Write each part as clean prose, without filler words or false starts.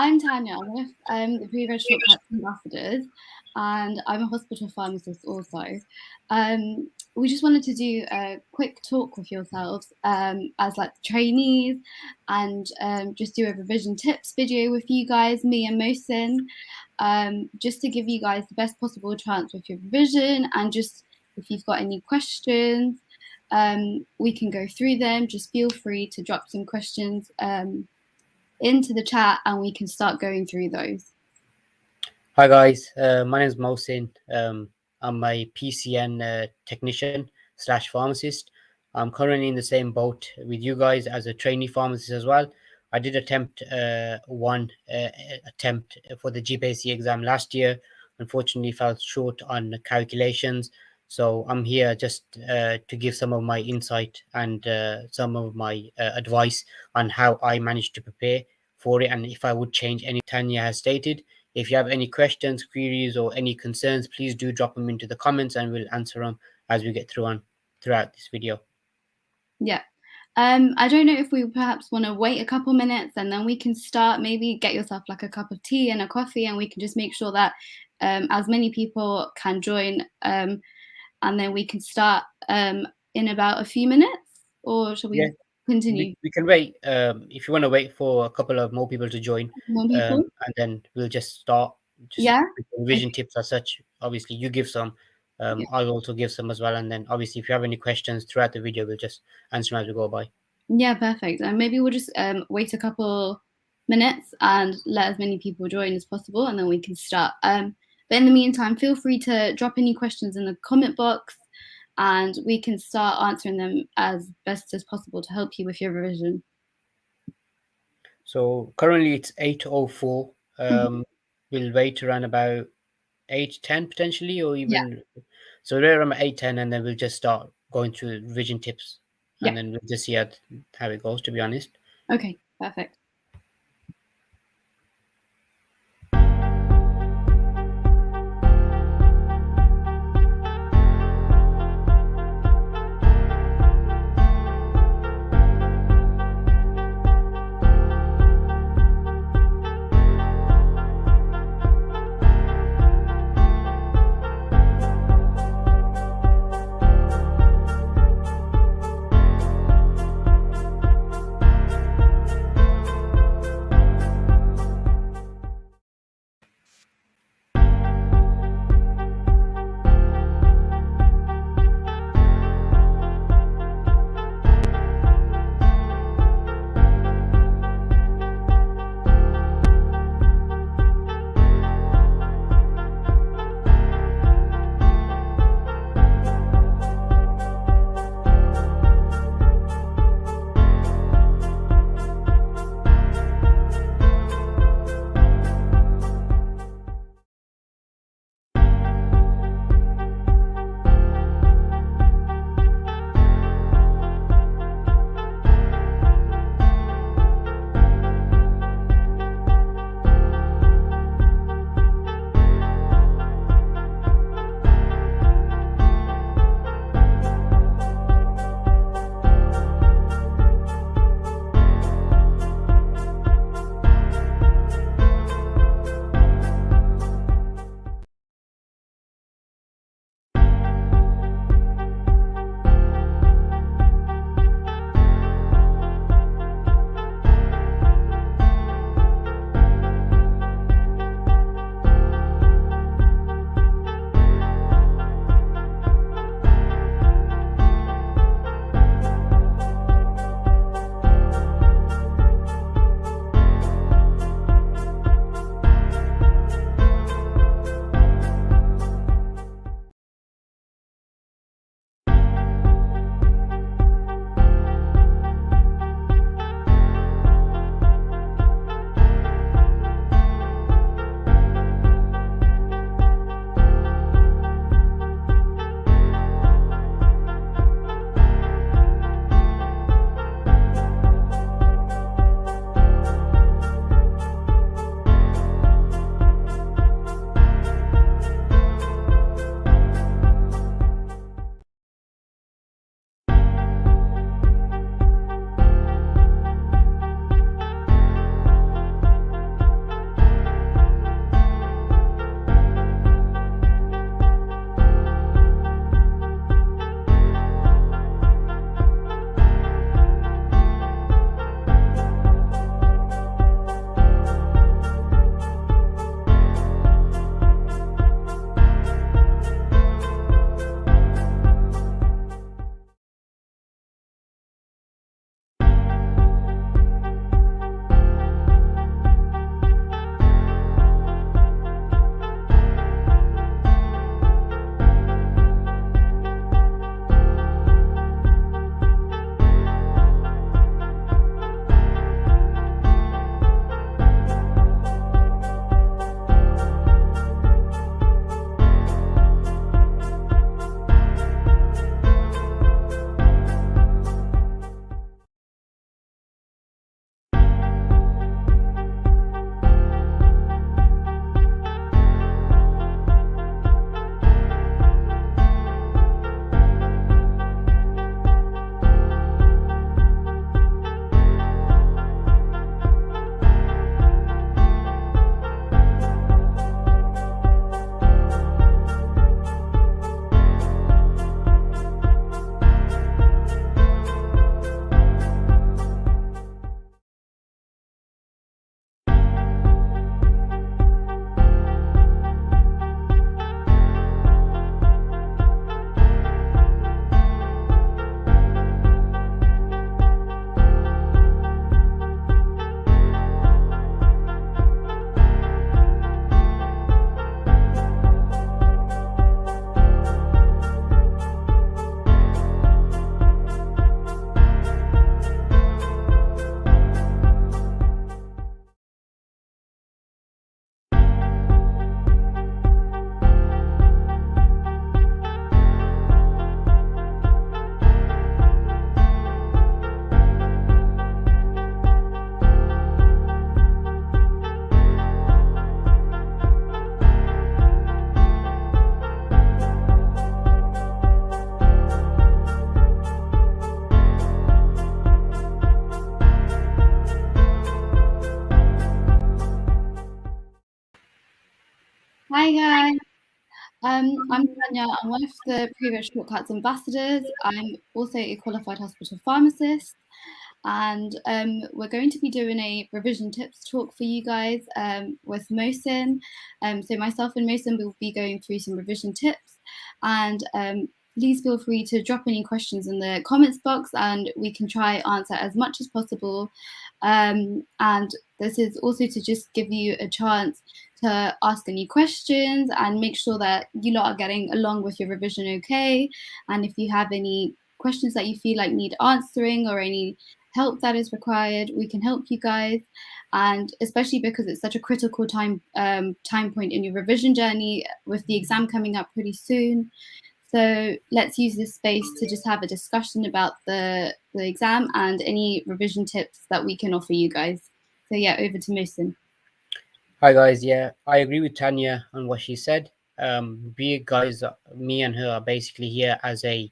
I'm Tanya. I'm one of the pre-registered practice ambassadors, and I'm a hospital pharmacist also. We just wanted to do a quick talk with yourselves as like trainees, and just do a revision tips video with you guys, me and Mohsin, just to give you guys the best possible chance with your revision, and just if you've got any questions, we can go through them. Just feel free to drop some questions into the chat and we can start going through those. Hi guys, my name is Mohsin. I'm a PCN technician / pharmacist. I'm currently in the same boat with you guys as a trainee pharmacist as well. I did attempt one attempt for the Gphc exam last year. Unfortunately, fell short on calculations. So I'm here just to give some of my insight and some of my advice on how I managed to prepare for it, and if I would change any Tanya has stated. If you have any questions, queries, or any concerns, please do drop them into the comments and we'll answer them as we get throughout this video. Yeah. I don't know if we perhaps want to wait a couple minutes and then we can start. Maybe get yourself like a cup of tea and a coffee, and we can just make sure that as many people can join, and then we can start in about a few minutes. Or shall we continue? We can wait. If you want to wait for a couple of more people to join, and then we'll just start. Revision tips as such. Obviously, you give some. I'll also give some as well, and then obviously, if you have any questions throughout the video, we'll just answer as we go by. Yeah, perfect. And maybe we'll just wait a couple minutes and let as many people join as possible, and then we can start. But in the meantime, feel free to drop any questions in the comment box, and we can start answering them as best as possible to help you with your revision. So currently it's 8:04. We'll wait around about 8:10 potentially, or even so we're around 8:10, and then we'll just start going through revision tips, and then we'll just see how it goes, to be honest. Okay, perfect. Hi guys. I'm Tanya. I'm one of the previous Shortcuts ambassadors. I'm also a qualified hospital pharmacist, and we're going to be doing a revision tips talk for you guys with Mohsin. So myself and Mohsin will be going through some revision tips, and please feel free to drop any questions in the comments box, and we can try answer as much as possible. And this is also to just give you a chance to ask any questions and make sure that you lot are getting along with your revision okay. And if you have any questions that you feel like need answering or any help that is required, we can help you guys. And especially because it's such a critical time point in your revision journey with the exam coming up pretty soon. So let's use this space to just have a discussion about the exam and any revision tips that we can offer you guys. So yeah, over to Mohsin. Hi guys, yeah, I agree with Tanya on what she said. We guys, me and her are basically here as a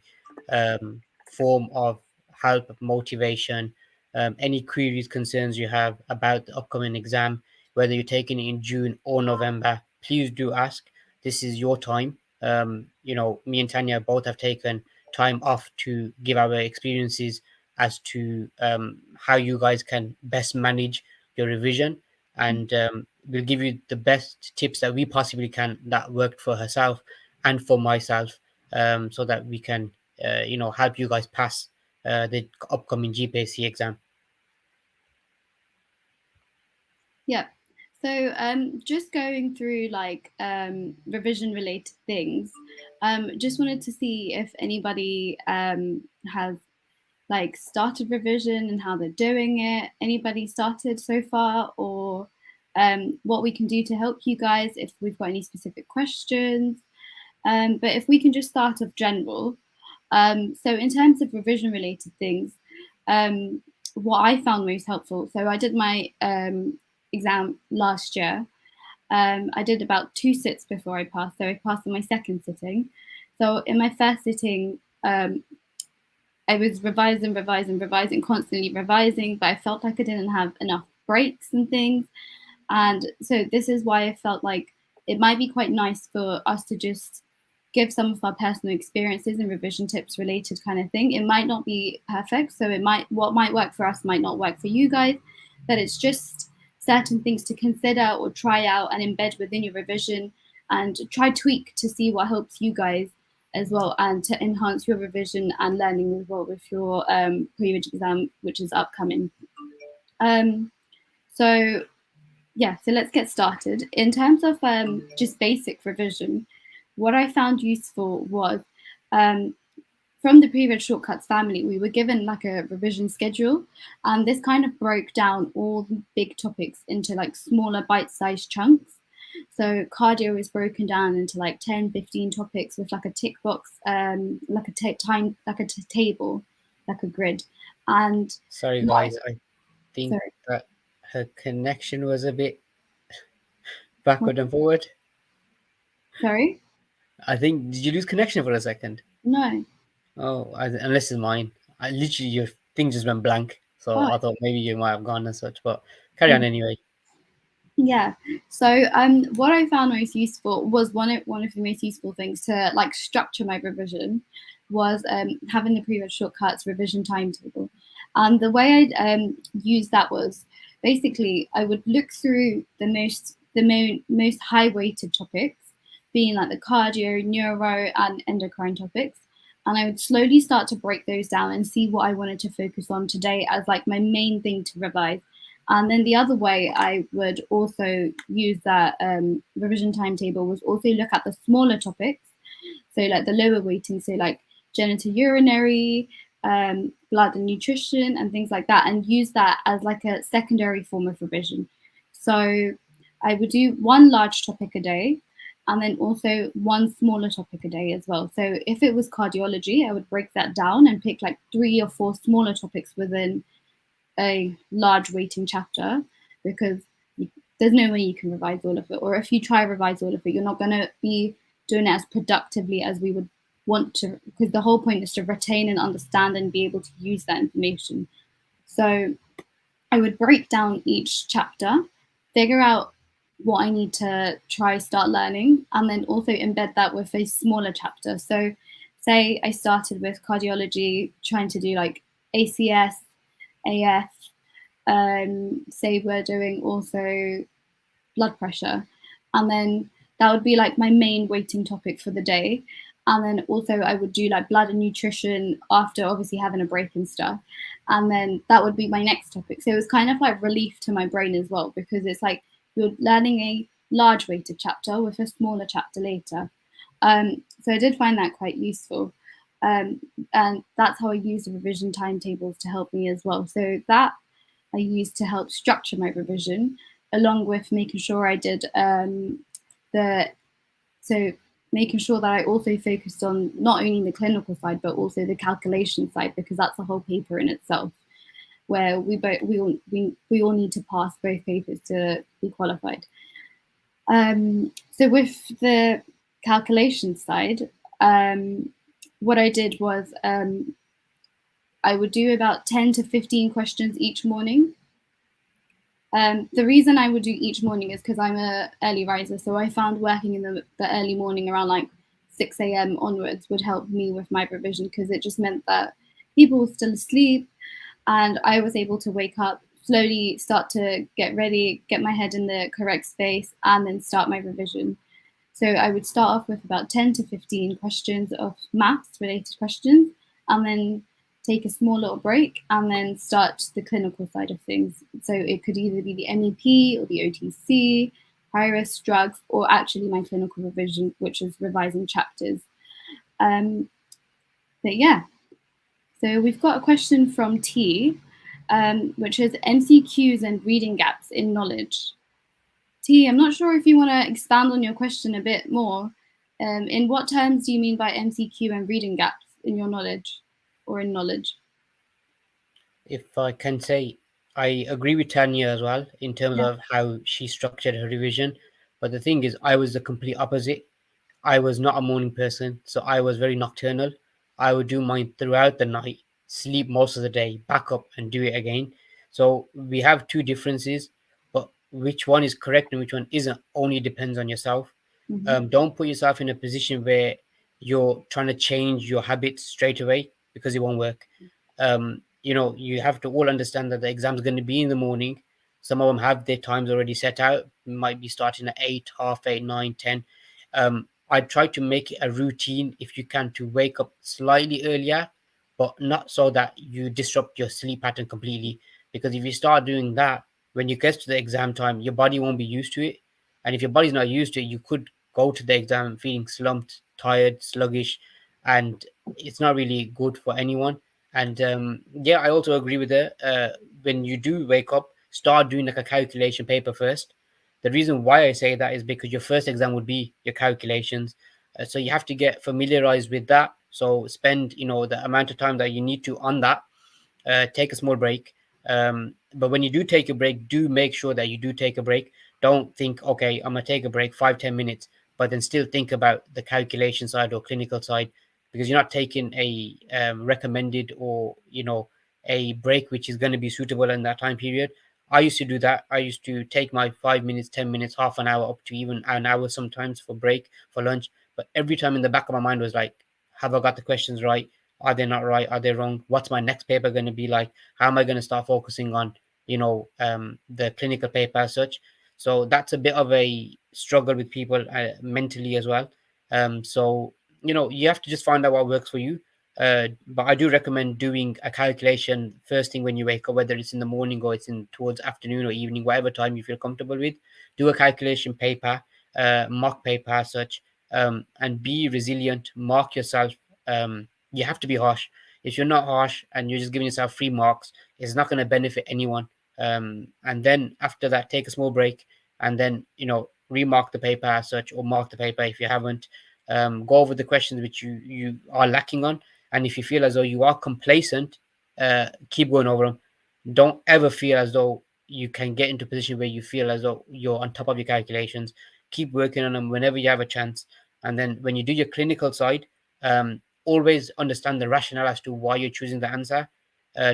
form of help, motivation, any queries, concerns you have about the upcoming exam, whether you're taking it in June or November, please do ask. This is your time. Me and Tanya both have taken time off to give our experiences as to how you guys can best manage your revision, and we'll give you the best tips that we possibly can that worked for herself and for myself, so that we can help you guys pass the upcoming GPC exam. Yeah. So just going through like revision related things, just wanted to see if anybody has like started revision and how they're doing it. Anybody started so far, or what we can do to help you guys if we've got any specific questions. But if we can just start off general. So in terms of revision related things, um, what I found most helpful. So I did my exam last year. I did about 2 sits before I passed. So I passed in my second sitting. So in my first sitting, I was revising, constantly revising, but I felt like I didn't have enough breaks and things. And so this is why I felt like it might be quite nice for us to just give some of our personal experiences and revision tips related kind of thing. It might not be perfect, so it might what might work for us might not work for you guys, but it's just certain things to consider or try out and embed within your revision and try tweak to see what helps you guys as well and to enhance your revision and learning as well with your pre-reg exam, which is upcoming. Um, so yeah, so let's get started. In terms of just basic revision, what I found useful was um, from the previous shortcuts family, we were given like a revision schedule, and this kind of broke down all the big topics into like smaller bite-sized chunks. So cardio is broken down into like 10, 15 topics with like a tick box, like a time, like a table, like a grid. And Sorry what guys, I think sorry, that her connection was a bit backward and forward. sorry, I think, did you lose connection for a second? no. Oh, unless it's mine. I literally, your thing just went blank, so Oh, I thought maybe you might have gone and such, but carry on anyway. yeah. So what I found most useful was one of the most useful things to like structure my revision was having the previous shortcuts revision timetable. And the way I used that was basically I would look through the most high weighted topics, being like the cardio, neuro, and endocrine topics. And I would slowly start to break those down and see what I wanted to focus on today as like my main thing to revise. And then the other way I would also use that revision timetable was also look at the smaller topics, so like the lower weighting, so like genitourinary, blood and nutrition, and things like that, and use that as like a secondary form of revision. So I would do one large topic a day, and then also one smaller topic a day as well. So if it was cardiology, I would break that down and pick like 3 or 4 smaller topics within a large weighting chapter because there's no way you can revise all of it. Or if you try revise all of it, you're not going to be doing it as productively as we would want to, because the whole point is to retain and understand and be able to use that information. So I would break down each chapter, figure out what I need to try start learning, and then also embed that with a smaller chapter. So, say I started with cardiology, trying to do like ACS, AF. Say we're doing also blood pressure, and then that would be like my main weighting topic for the day. And then also I would do like blood and nutrition after obviously having a break and stuff, and then that would be my next topic. So it was kind of like relief to my brain as well, because it's like you're learning a large weighted chapter with a smaller chapter later. So I did find that quite useful. um, and that's how I use the revision timetables to help me as well. So that I used to help structure my revision, along with making sure I did the so making sure that I also focused on not only the clinical side but also the calculation side, because that's a whole paper in itself, where we all need to pass both papers to be qualified. So with the calculation side, what I did was I would do about 10 to 15 questions each morning. The reason I would do each morning is because I'm a early riser, so I found working in the early morning around like 6 a.m. onwards would help me with my revision, because it just meant that people were still asleep and I was able to wake up, slowly start to get ready, get my head in the correct space, and then start my revision. So I would start off with about 10 to 15 questions of maths related questions, and then take a small little break, and then start the clinical side of things. So it could either be the MEP or the OTC, high risk drugs, or actually my clinical revision, which is revising chapters. Um, but yeah, so we've got a question from T, which is MCQs and reading gaps in knowledge. T, I'm not sure if you want to expand on your question a bit more. In what terms do you mean by MCQ and reading gaps in your knowledge or in knowledge? If I can say, I agree with Tanya as well in terms Yeah. of how she structured her revision. But the thing is, I was the complete opposite. I was not a morning person, so I was very nocturnal. I would do mine throughout the night, sleep most of the day, back up and do it again. So we have two differences, but which one is correct and which one isn't only depends on yourself. Mm-hmm. Don't put yourself in a position where you're trying to change your habits straight away, because it won't work. You have to all understand that the exam's going to be in the morning. Some of them have their times already set out, might be starting at 8, half 8, 9, 10. I try to make it a routine if you can, to wake up slightly earlier, but not so that you disrupt your sleep pattern completely. Because if you start doing that, when you get to the exam time, your body won't be used to it. And if your body's not used to it, you could go to the exam feeling slumped, tired, sluggish, and it's not really good for anyone. And yeah, I also agree with her. When you do wake up, start doing like a calculation paper first. The reason why I say that is because your first exam would be your calculations. So you have to get familiarized with that. So spend, the amount of time that you need to on that. Take a small break. But when you do take a break, do make sure that you do take a break. Don't think, okay, I'm gonna take a break 5-10 minutes, but then still think about the calculation side or clinical side, because you're not taking a recommended, or a break which is going to be suitable in that time period. I used to do that. I used to take my 5 minutes, 10 minutes, half an hour, up to even an hour sometimes for break, for lunch. But every time in the back of my mind was like, have I got the questions right? Are they not right? Are they wrong? What's my next paper going to be like? How am I going to start focusing on, the clinical paper as such? So that's a bit of a struggle with people mentally as well. So you have to just find out what works for you. But I do recommend doing a calculation first thing when you wake up, whether it's in the morning or it's in towards afternoon or evening, whatever time you feel comfortable with. Do a calculation paper, mock paper as such, and be resilient. Mark yourself. You have to be harsh. If you're not harsh and you're just giving yourself free marks, it's not going to benefit anyone. And then after that, take a small break, and then remark the paper as such, or mark the paper if you haven't. Go over the questions which you are lacking on, and if you feel as though you are complacent, keep going over them. Don't ever feel as though you can get into a position where you feel as though you're on top of your calculations. Keep working on them whenever you have a chance. And then when you do your clinical side, always understand the rationale as to why you're choosing the answer.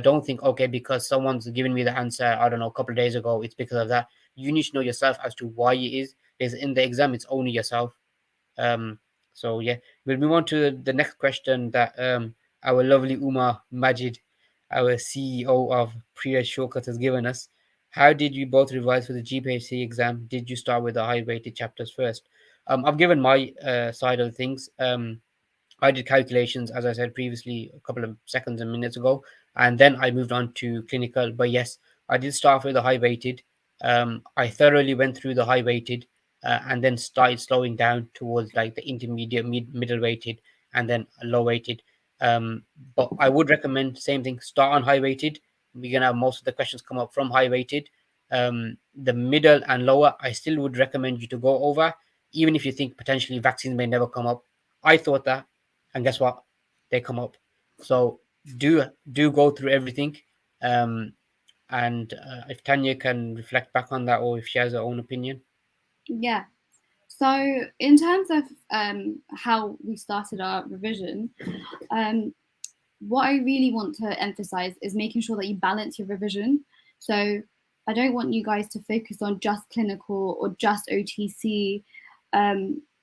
Don't think, okay, because someone's given me the answer, I don't know, a couple of days ago, it's because of that. you need to know yourself as to why it is. Because in the exam, it's only yourself. Um, so yeah, we'll move on to the next question that our lovely Uma Majid, our CEO of Pre-Reg Shortcuts, has given us. How did you both revise for the GPHC exam? Did you start with the high-weighted chapters first? I've given my side of things. I did calculations, as I said previously, a couple of seconds and minutes ago, and then I moved on to clinical. But yes, I did start with the high weighted. I thoroughly went through the high weighted, and then started slowing down towards like the intermediate, middle weighted, and then low weighted. But I would recommend same thing. Start on high weighted. We're gonna have most of the questions come up from high weighted. The middle and lower, I still would recommend you to go over, even if you think potentially vaccines may never come up. I thought that, and guess what? They come up. So do go through everything. Um, and if Tanya can reflect back on that, or if she has her own opinion. Yeah. So in terms of how we started our revision, um, what I really want to emphasize is making sure that you balance your revision. So I don't want you guys to focus on just clinical or just OTC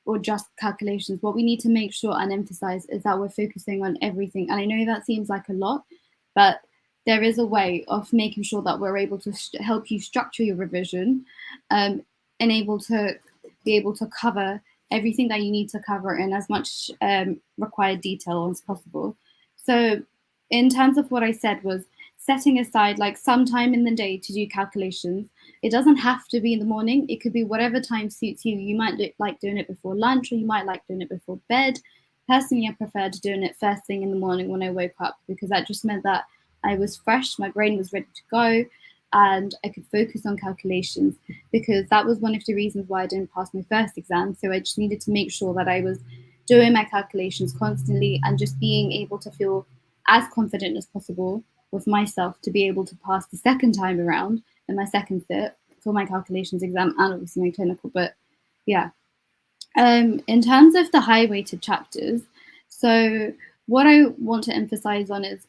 or just calculations. What we need to make sure and emphasize is that we're focusing on everything. And I know that seems like a lot, but there is a way of making sure that we're able to help you structure your revision and able to be able to cover everything that you need to cover in as much required detail as possible. So in terms of what I said was setting aside like some time in the day to do calculations. It doesn't have to be in the morning. It could be whatever time suits you. You might like doing it before lunch, or you might like doing it before bed. Personally, I preferred doing it first thing in the morning when I woke up, because that just meant that I was fresh, my brain was ready to go, and I could focus on calculations, because that was one of the reasons why I didn't pass my first exam. So I just needed to make sure that I was doing my calculations constantly and just being able to feel as confident as possible with myself to be able to pass the second time around in my second sit for my calculations exam and obviously my clinical. But yeah, in terms of the high weighted chapters, so what I want to emphasize on is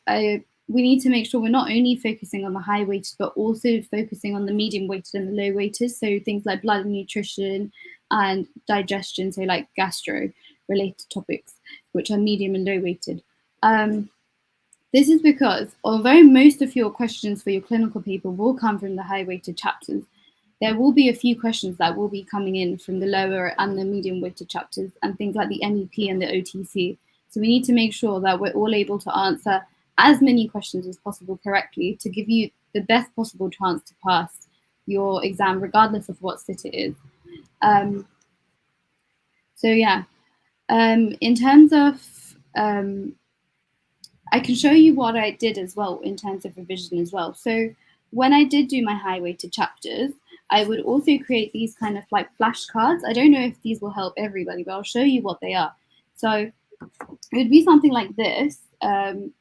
we need to make sure we're not only focusing on the high weighted, but also focusing on the medium weighted and the low weighted. So things like blood and nutrition and digestion, so like gastro related topics, which are medium and low weighted. This is because although most of your questions for your clinical paper will come from the high weighted chapters, there will be a few questions that will be coming in from the lower and the medium weighted chapters and things like the MEP and the OTC. So we need to make sure that we're all able to answer as many questions as possible correctly to give you the best possible chance to pass your exam, regardless of what sit it is. So yeah, in terms of I can show you what I did as well in terms of revision as well. So when I did do my high weighted chapters, I would also create these kind of like flashcards. I don't know if these will help everybody, but I'll show you what they are. So it would be something like this, and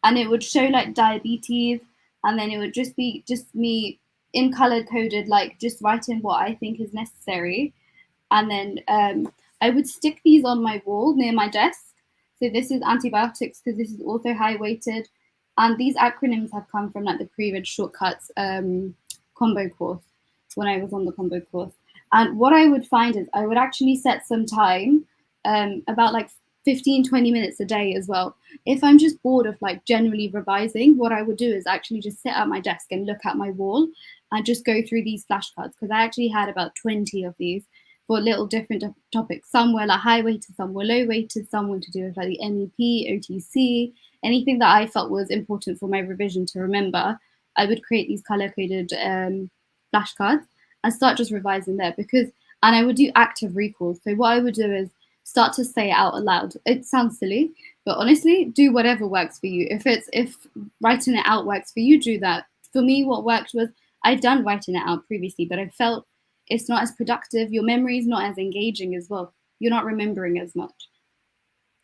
it would show like diabetes, and then it would just be just me in color coded, like just writing what I think is necessary. And then I would stick these on my wall near my desk. So this is antibiotics, because this is also high weighted. And these acronyms have come from like the Pre-Reg Shortcuts combo course, when I was on the combo course. And what I would find is I would actually set some time, about like 15-20 minutes a day as well. If I'm just bored of like generally revising, what I would do is actually just sit at my desk and look at my wall and just go through these flashcards, because I actually had about 20 of these for little different topics. Some were like high weighted, some were low weighted, some were to do with like the MEP, OTC, anything that I felt was important for my revision to remember. I would create these color coded flashcards and start just revising there, and I would do active recall. So what I would do is start to say it out aloud. It sounds silly, but honestly, do whatever works for you. If writing it out works for you, do that. For me, what worked was I've done writing it out previously, but I felt it's not as productive. Your memory is not as engaging as well. You're not remembering as much.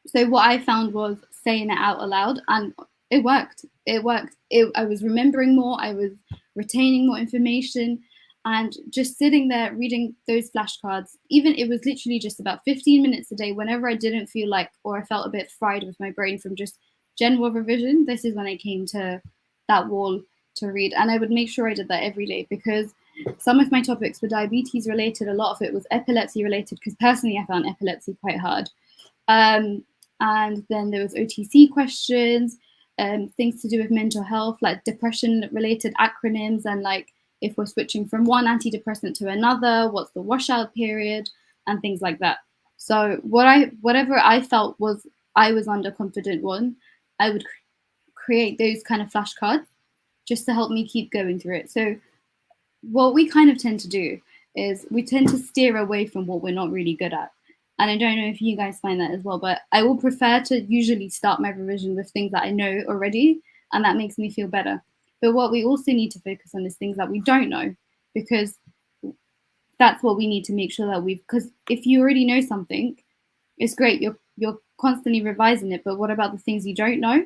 So what I found was saying it out aloud, and it worked. I was remembering more. I was retaining more information, and just sitting there reading those flashcards. Even it was literally just about 15 minutes a day. Whenever I didn't feel like, or I felt a bit fried with my brain from just general revision, this is when I came to that wall to read, and I would make sure I did that every day, because Some of my topics were diabetes related, a lot of it was epilepsy related, because personally I found epilepsy quite hard. Um, and then there was OTC questions, things to do with mental health, like depression related acronyms, and like if we're switching from one antidepressant to another, what's the washout period, and things like that. So whatever I felt was I was underconfident on, I would create those kind of flashcards just to help me keep going through it. So what we kind of tend to do is we tend to steer away from what we're not really good at. And I don't know if you guys find that as well, but I will prefer to usually start my revision with things that I know already, and that makes me feel better. But what we also need to focus on is things that we don't know, because that's what we need to make sure that we've, because if you already know something, it's great, you're constantly revising it, but what about the things you don't know?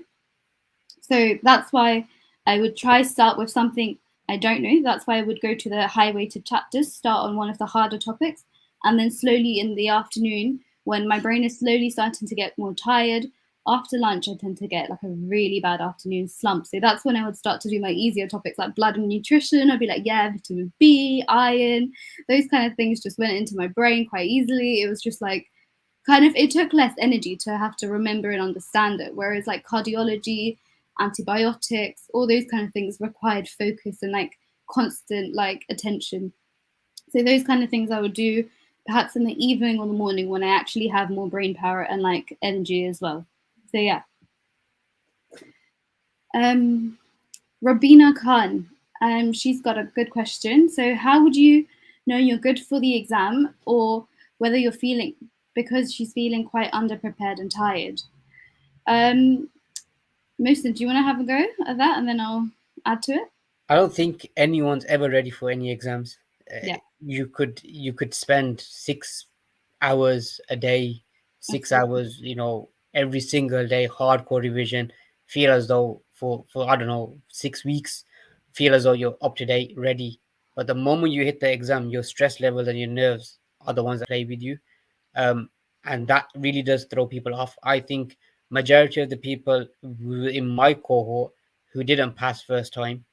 So that's why I would try start with something I don't know. That's why I would go to the high weighted chapters, start on one of the harder topics, and then slowly in the afternoon, when my brain is slowly starting to get more tired, after lunch I tend to get like a really bad afternoon slump. So that's when I would start to do my easier topics like blood and nutrition. I'd be like, yeah, vitamin B, iron, those kind of things just went into my brain quite easily. It was just like kind of, it took less energy to have to remember and understand it, whereas like cardiology, antibiotics, all those kind of things required focus and like constant like attention. So those kind of things I would do perhaps in the evening or the morning when I actually have more brain power and like energy as well. So yeah. um Rabina Khan, she's got a good question. So how would you know you're good for the exam, or whether you're feeling, because she's feeling quite underprepared and tired? um Mohsin, do you want to have a go at that and then I'll add to it? I don't think anyone's ever ready for any exams. Yeah, You could spend 6 hours a day, six absolutely. hours, every single day, hardcore revision, feel as though for I don't know 6 weeks, feel as though you're up to date, ready. But the moment you hit the exam, your stress levels and your nerves are the ones that play with you, um, and that really does throw people off. I think majority of the people in my cohort who didn't pass first time,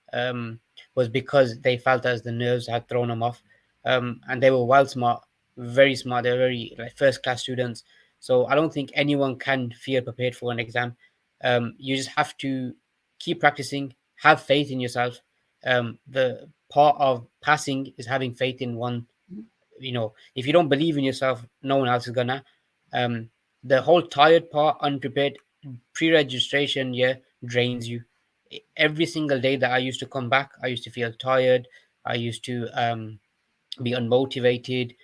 was because they felt as the nerves had thrown them off, and they were well smart, very smart. They're very like first class students. So I don't think anyone can feel prepared for an exam. You just have to keep practicing, have faith in yourself. The part of passing is having faith in one. If you don't believe in yourself, no one else is gonna. um the whole tired part, unprepared, pre-registration, yeah, drains you. Every single day that I used to come back, I used to feel tired. I used to be unmotivated.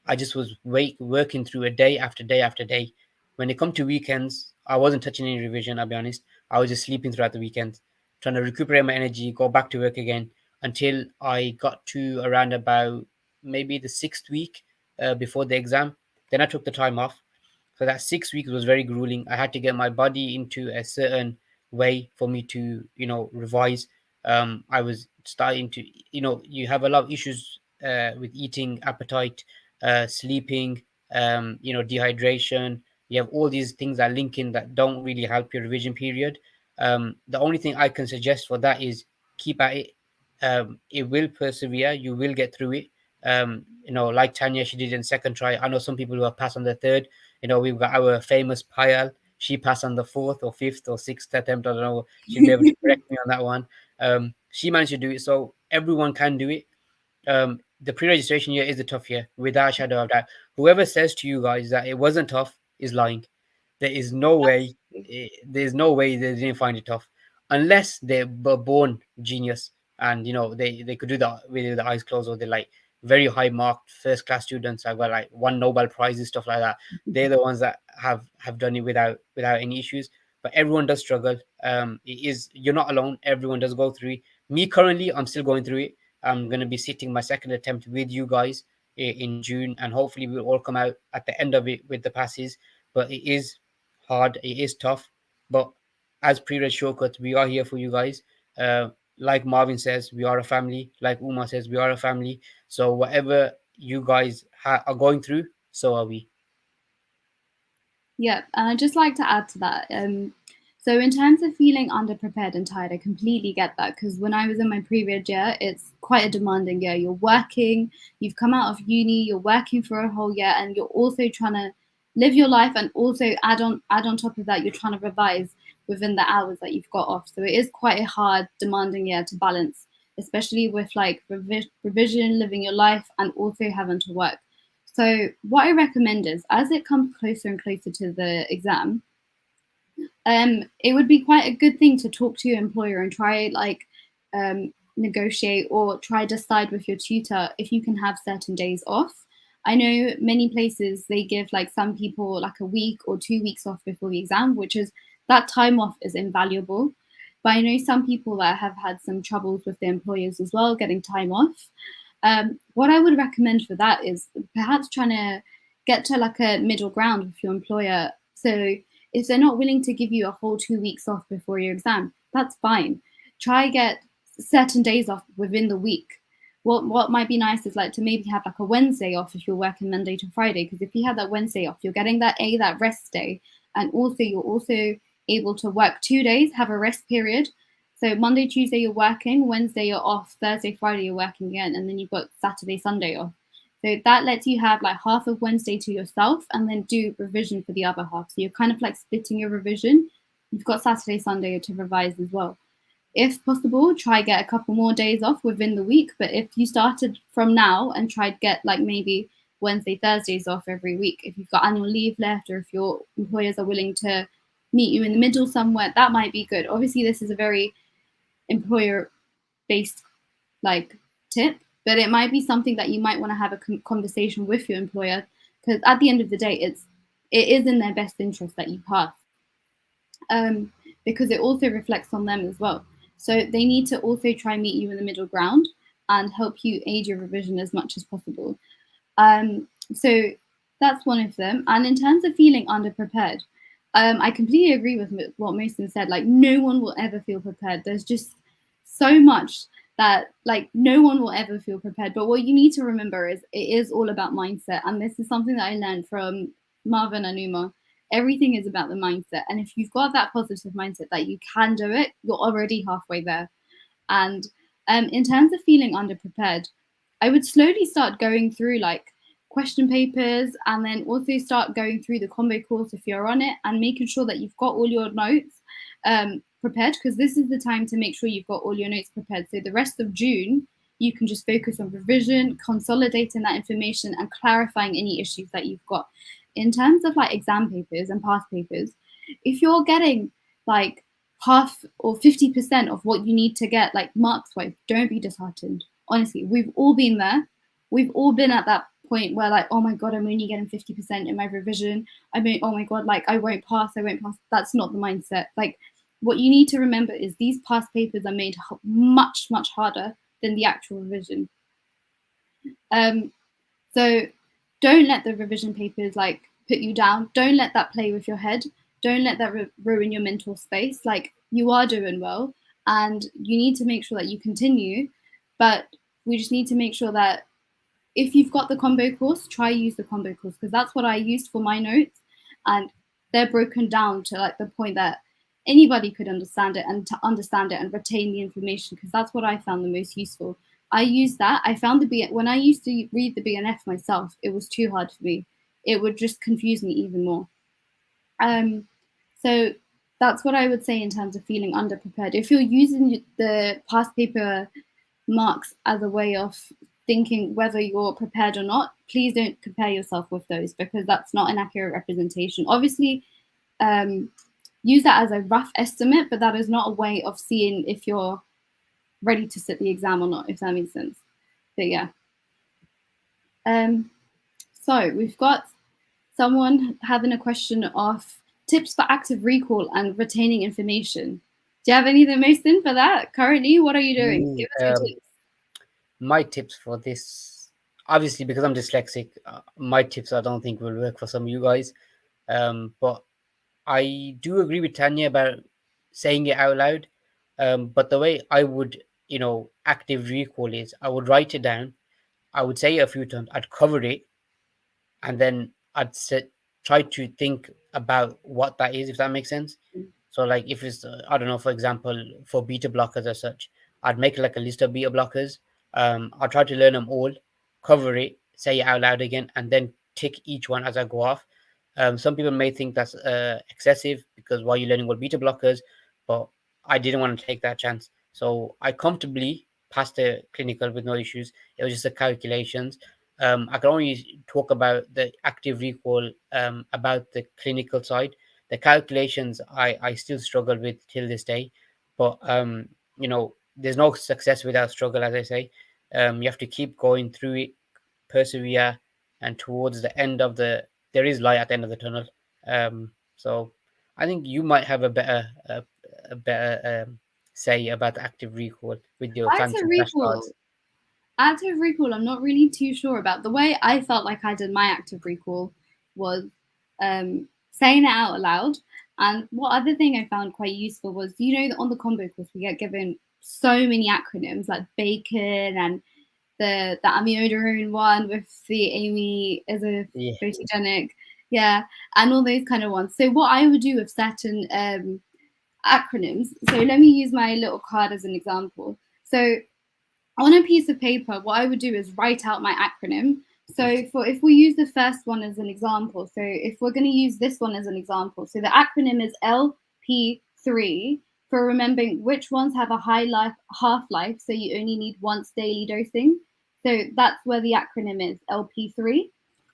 I just was working through a day after day after day. When it come to weekends, I wasn't touching any revision, I'll be honest. I was just sleeping throughout the weekend, trying to recuperate my energy, go back to work again, until I got to around about maybe the 6th week, before the exam. Then I took the time off. So that 6 weeks was very grueling. I had to get my body into a certain way for me to, revise. I was starting to, you have a lot of issues with eating, appetite, sleeping, dehydration. You have all these things that link in that don't really help your revision period. The only thing I can suggest for that is keep at it. It will persevere. You will get through it. Like Tanya, she did in second try. I know some people who have passed on the third. We've got our famous Payal. She passed on the fourth or fifth or sixth attempt. I don't know. She'll be able to correct me on that one. She managed to do it, so everyone can do it. The pre-registration year is a tough year, without a shadow of doubt. Whoever says to you guys that it wasn't tough is lying. There is no way. There's no way they didn't find it tough, unless they were born genius and they could do that with the eyes closed, or they're like very high marked first class students. I've got like one Nobel Prize and stuff like that. They're the ones that have done it without any issues. But everyone does struggle. It is You're not alone. Everyone does go through it. Me currently, I'm still going through it. I'm going to be sitting my second attempt with you guys in June, and hopefully we'll all come out at the end of it with the passes. But it is hard, it is tough. But as pre-read shortcuts, we are here for you guys. Like Marvin says, we are a family. Like Uma says, we are a family. So whatever you guys are going through, so are we. Yeah, and I'd just like to add to that. So in terms of feeling underprepared and tired, I completely get that because when I was in my previous year, it's quite a demanding year. You're working, you've come out of uni, you're working for a whole year, and you're also trying to live your life and also add on top of that, you're trying to revise within the hours that you've got off. So it is quite a hard, demanding year to balance, especially with like revision, living your life, and also having to work. So what I recommend is as it comes closer and closer to the exam, it would be quite a good thing to talk to your employer and try like negotiate or try decide with your tutor if you can have certain days off. I know many places they give like some people like a week or 2 weeks off before the exam, which is that time off is invaluable. But I know some people that have had some troubles with their employers as well getting time off. What I would recommend for that is perhaps trying to get to like a middle ground with your employer. So if they're not willing to give you a whole 2 weeks off before your exam, that's fine. Try get certain days off within the week. What might be nice is like to maybe have like a Wednesday off if you're working Monday to Friday. Because if you have that Wednesday off, you're getting that rest day, and also you're also able to work 2 days, have a rest period. So Monday, Tuesday you're working, Wednesday you're off, Thursday, Friday you're working again, and then you've got Saturday, Sunday off. So that lets you have like half of Wednesday to yourself and then do revision for the other half. So you're kind of like splitting your revision. You've got Saturday, Sunday to revise as well. If possible, try get a couple more days off within the week. But if you started from now and tried get like maybe Wednesday, Thursdays off every week, if you've got annual leave left or if your employers are willing to meet you in the middle somewhere, that might be good. Obviously, this is a very employer based like tip, but it might be something that you might want to have a conversation with your employer because at the end of the day, it is in their best interest that you pass, because it also reflects on them as well. So they need to also try and meet you in the middle ground and help you aid your revision as much as possible. So that's one of them. And in terms of feeling underprepared, I completely agree with what Mohsin said. Like, no one will ever feel prepared. There's just so much that, like, no one will ever feel prepared. But what you need to remember is it is all about mindset. And this is something that I learned from Marvin and Uma. Everything is about the mindset. And if you've got that positive mindset that you can do it, you're already halfway there. And in terms of feeling underprepared, I would slowly start going through like question papers and then also start going through the combo course if you're on it and making sure that you've got all your notes prepared, because this is the time to make sure you've got all your notes prepared. So the rest of June, you can just focus on revision, consolidating that information and clarifying any issues that you've got. In terms of like exam papers and past papers, if you're getting like half or 50% of what you need to get like marks wise, don't be disheartened. Honestly, we've all been there. We've all been at that point where like, oh my god, I'm only getting 50% in my revision. I mean, oh my god, like I won't pass. That's not the mindset. Like, what you need to remember is these past papers are made much harder than the actual revision. um so don't let the revision papers like put you down. Don't let that play with your head. Don't let that ruin your mental space. Like, you are doing well and you need to make sure that you continue, but we just need to make sure that if you've got the combo course, try use the combo course, because that's what I used for my notes, and they're broken down to like the point that anybody could understand it and to understand it and retain the information, because that's what I found the most useful. I used that. I found when I used to read the BNF myself, it was too hard for me. It would just confuse me even more. Um, so that's what I would say in terms of feeling underprepared. If you're using the past paper marks as a way of thinking whether you're prepared or not, please don't compare yourself with those, because that's not an accurate representation. Obviously, use that as a rough estimate, but that is not a way of seeing if you're ready to sit the exam or not, if that makes sense. But yeah. So we've got someone having a question of tips for active recall and retaining information. Do you have anything, Mason, for that? Currently, what are you doing? Ooh, Give us your tips. my tips for this, obviously, because I'm dyslexic, my tips I don't think will work for some of you guys. But I do agree with Tanya about saying it out loud. But the way I would, active recall is I would write it down. I would say it a few times. I'd cover it, and then try to think about what that is, if that makes sense. So like if it's I don't know, for example, for beta blockers as such, I'd make like a list of beta blockers. I'll try to learn them all, cover it, say it out loud again, and then tick each one as I go off. Some people may think that's excessive because why are you learning all beta blockers, but I didn't want to take that chance. So I comfortably passed the clinical with no issues. It was just the calculations. I can only talk about the active recall, about the clinical side. The calculations I still struggle with till this day, but there's no success without struggle, as I say. You have to keep going through it, persevere, and towards the end of there is light at the end of the tunnel. So I think you might have a better say about the active recall with your fancy Active recall. flashcards. Active recall, I'm not really too sure about. The way I felt like I did my active recall was saying it out loud. And what other thing I found quite useful was, that on the combo course we get given so many acronyms like bacon and the amiodarone one with the Amy is a Yeah. photogenic, yeah, and all those kind of ones. So what I would do with certain acronyms. So let me use my little card as an example. So on a piece of paper, what I would do is write out my acronym. So for if we use the first one as an example, so if we're going to use this one as an example, so the acronym is LP3 for remembering which ones have a high life half-life, so you only need once daily dosing. So that's where the acronym is, LP3.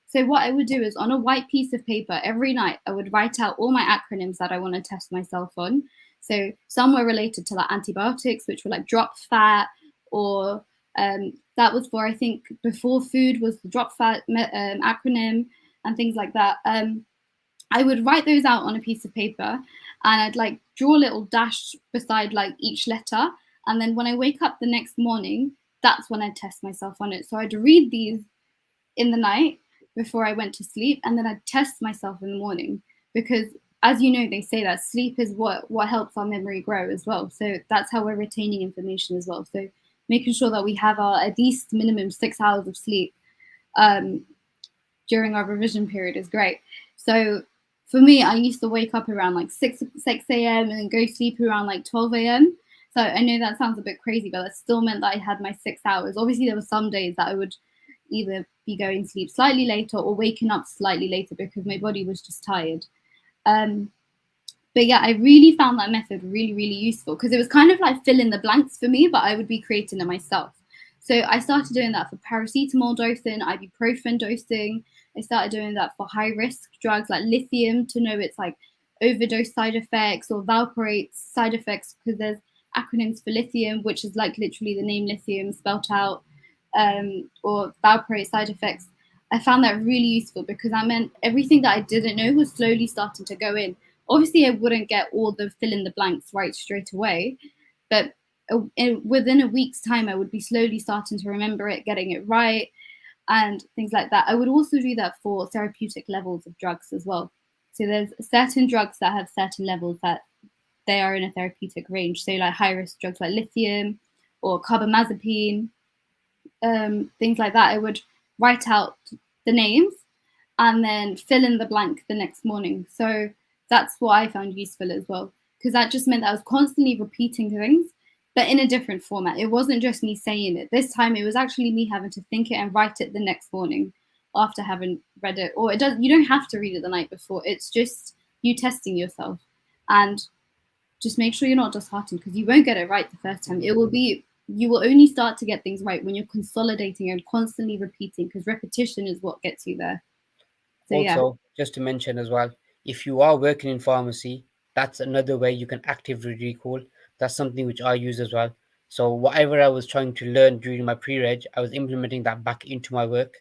So what I would do is on a white piece of paper every night, I would write out all my acronyms that I want to test myself on. So some were related to like antibiotics, which were like drop fat, or that was for, I think, before food was the drop fat acronym and things like that. I would write those out on a piece of paper and I'd like draw a little dash beside like each letter. And then when I wake up the next morning, that's when I'd test myself on it. So I'd read these in the night before I went to sleep, and then I'd test myself in the morning because, as you know, they say that sleep is what helps our memory grow as well. So that's how we're retaining information as well. So making sure that we have our at least minimum 6 hours of sleep um, during our revision period is great. So for me, I used to wake up around like 6 a.m. and go sleep around like 12 a.m. So I know that sounds a bit crazy, but that still meant that I had my 6 hours. Obviously, there were some days that I would either be going to sleep slightly later or waking up slightly later because my body was just tired. Um, but yeah, I really found that method really, really useful because it was kind of like fill in the blanks for me, but I would be creating it myself. So I started doing that for paracetamol dosing, ibuprofen dosing. I started doing that for high risk drugs like lithium to know it's like overdose side effects or valproate side effects because there's acronyms for lithium, which is like literally the name lithium spelt out, or valproate side effects. I found that really useful because that meant everything that I didn't know was slowly starting to go in. Obviously, I wouldn't get all the fill in the blanks right straight away, but within a week's time, I would be slowly starting to remember it, getting it right, and things like that. I would also do that for therapeutic levels of drugs as well. So there's certain drugs that have certain levels that they are in a therapeutic range. So like high risk drugs like lithium or carbamazepine, things like that. I would write out the names and then fill in the blank the next morning. So that's what I found useful as well, because that just meant that I was constantly repeating things, but in a different format. It wasn't just me saying it. This time it was actually me having to think it and write it the next morning after having read it. Or it does you don't have to read it the night before. It's just you testing yourself. And just make sure you're not disheartened because you won't get it right the first time. You will only start to get things right when you're consolidating and constantly repeating because repetition is what gets you there. So yeah. Also, just to mention as well, if you are working in pharmacy, that's another way you can actively recall. That's something which I use as well. So whatever I was trying to learn during my pre-reg, I was implementing that back into my work.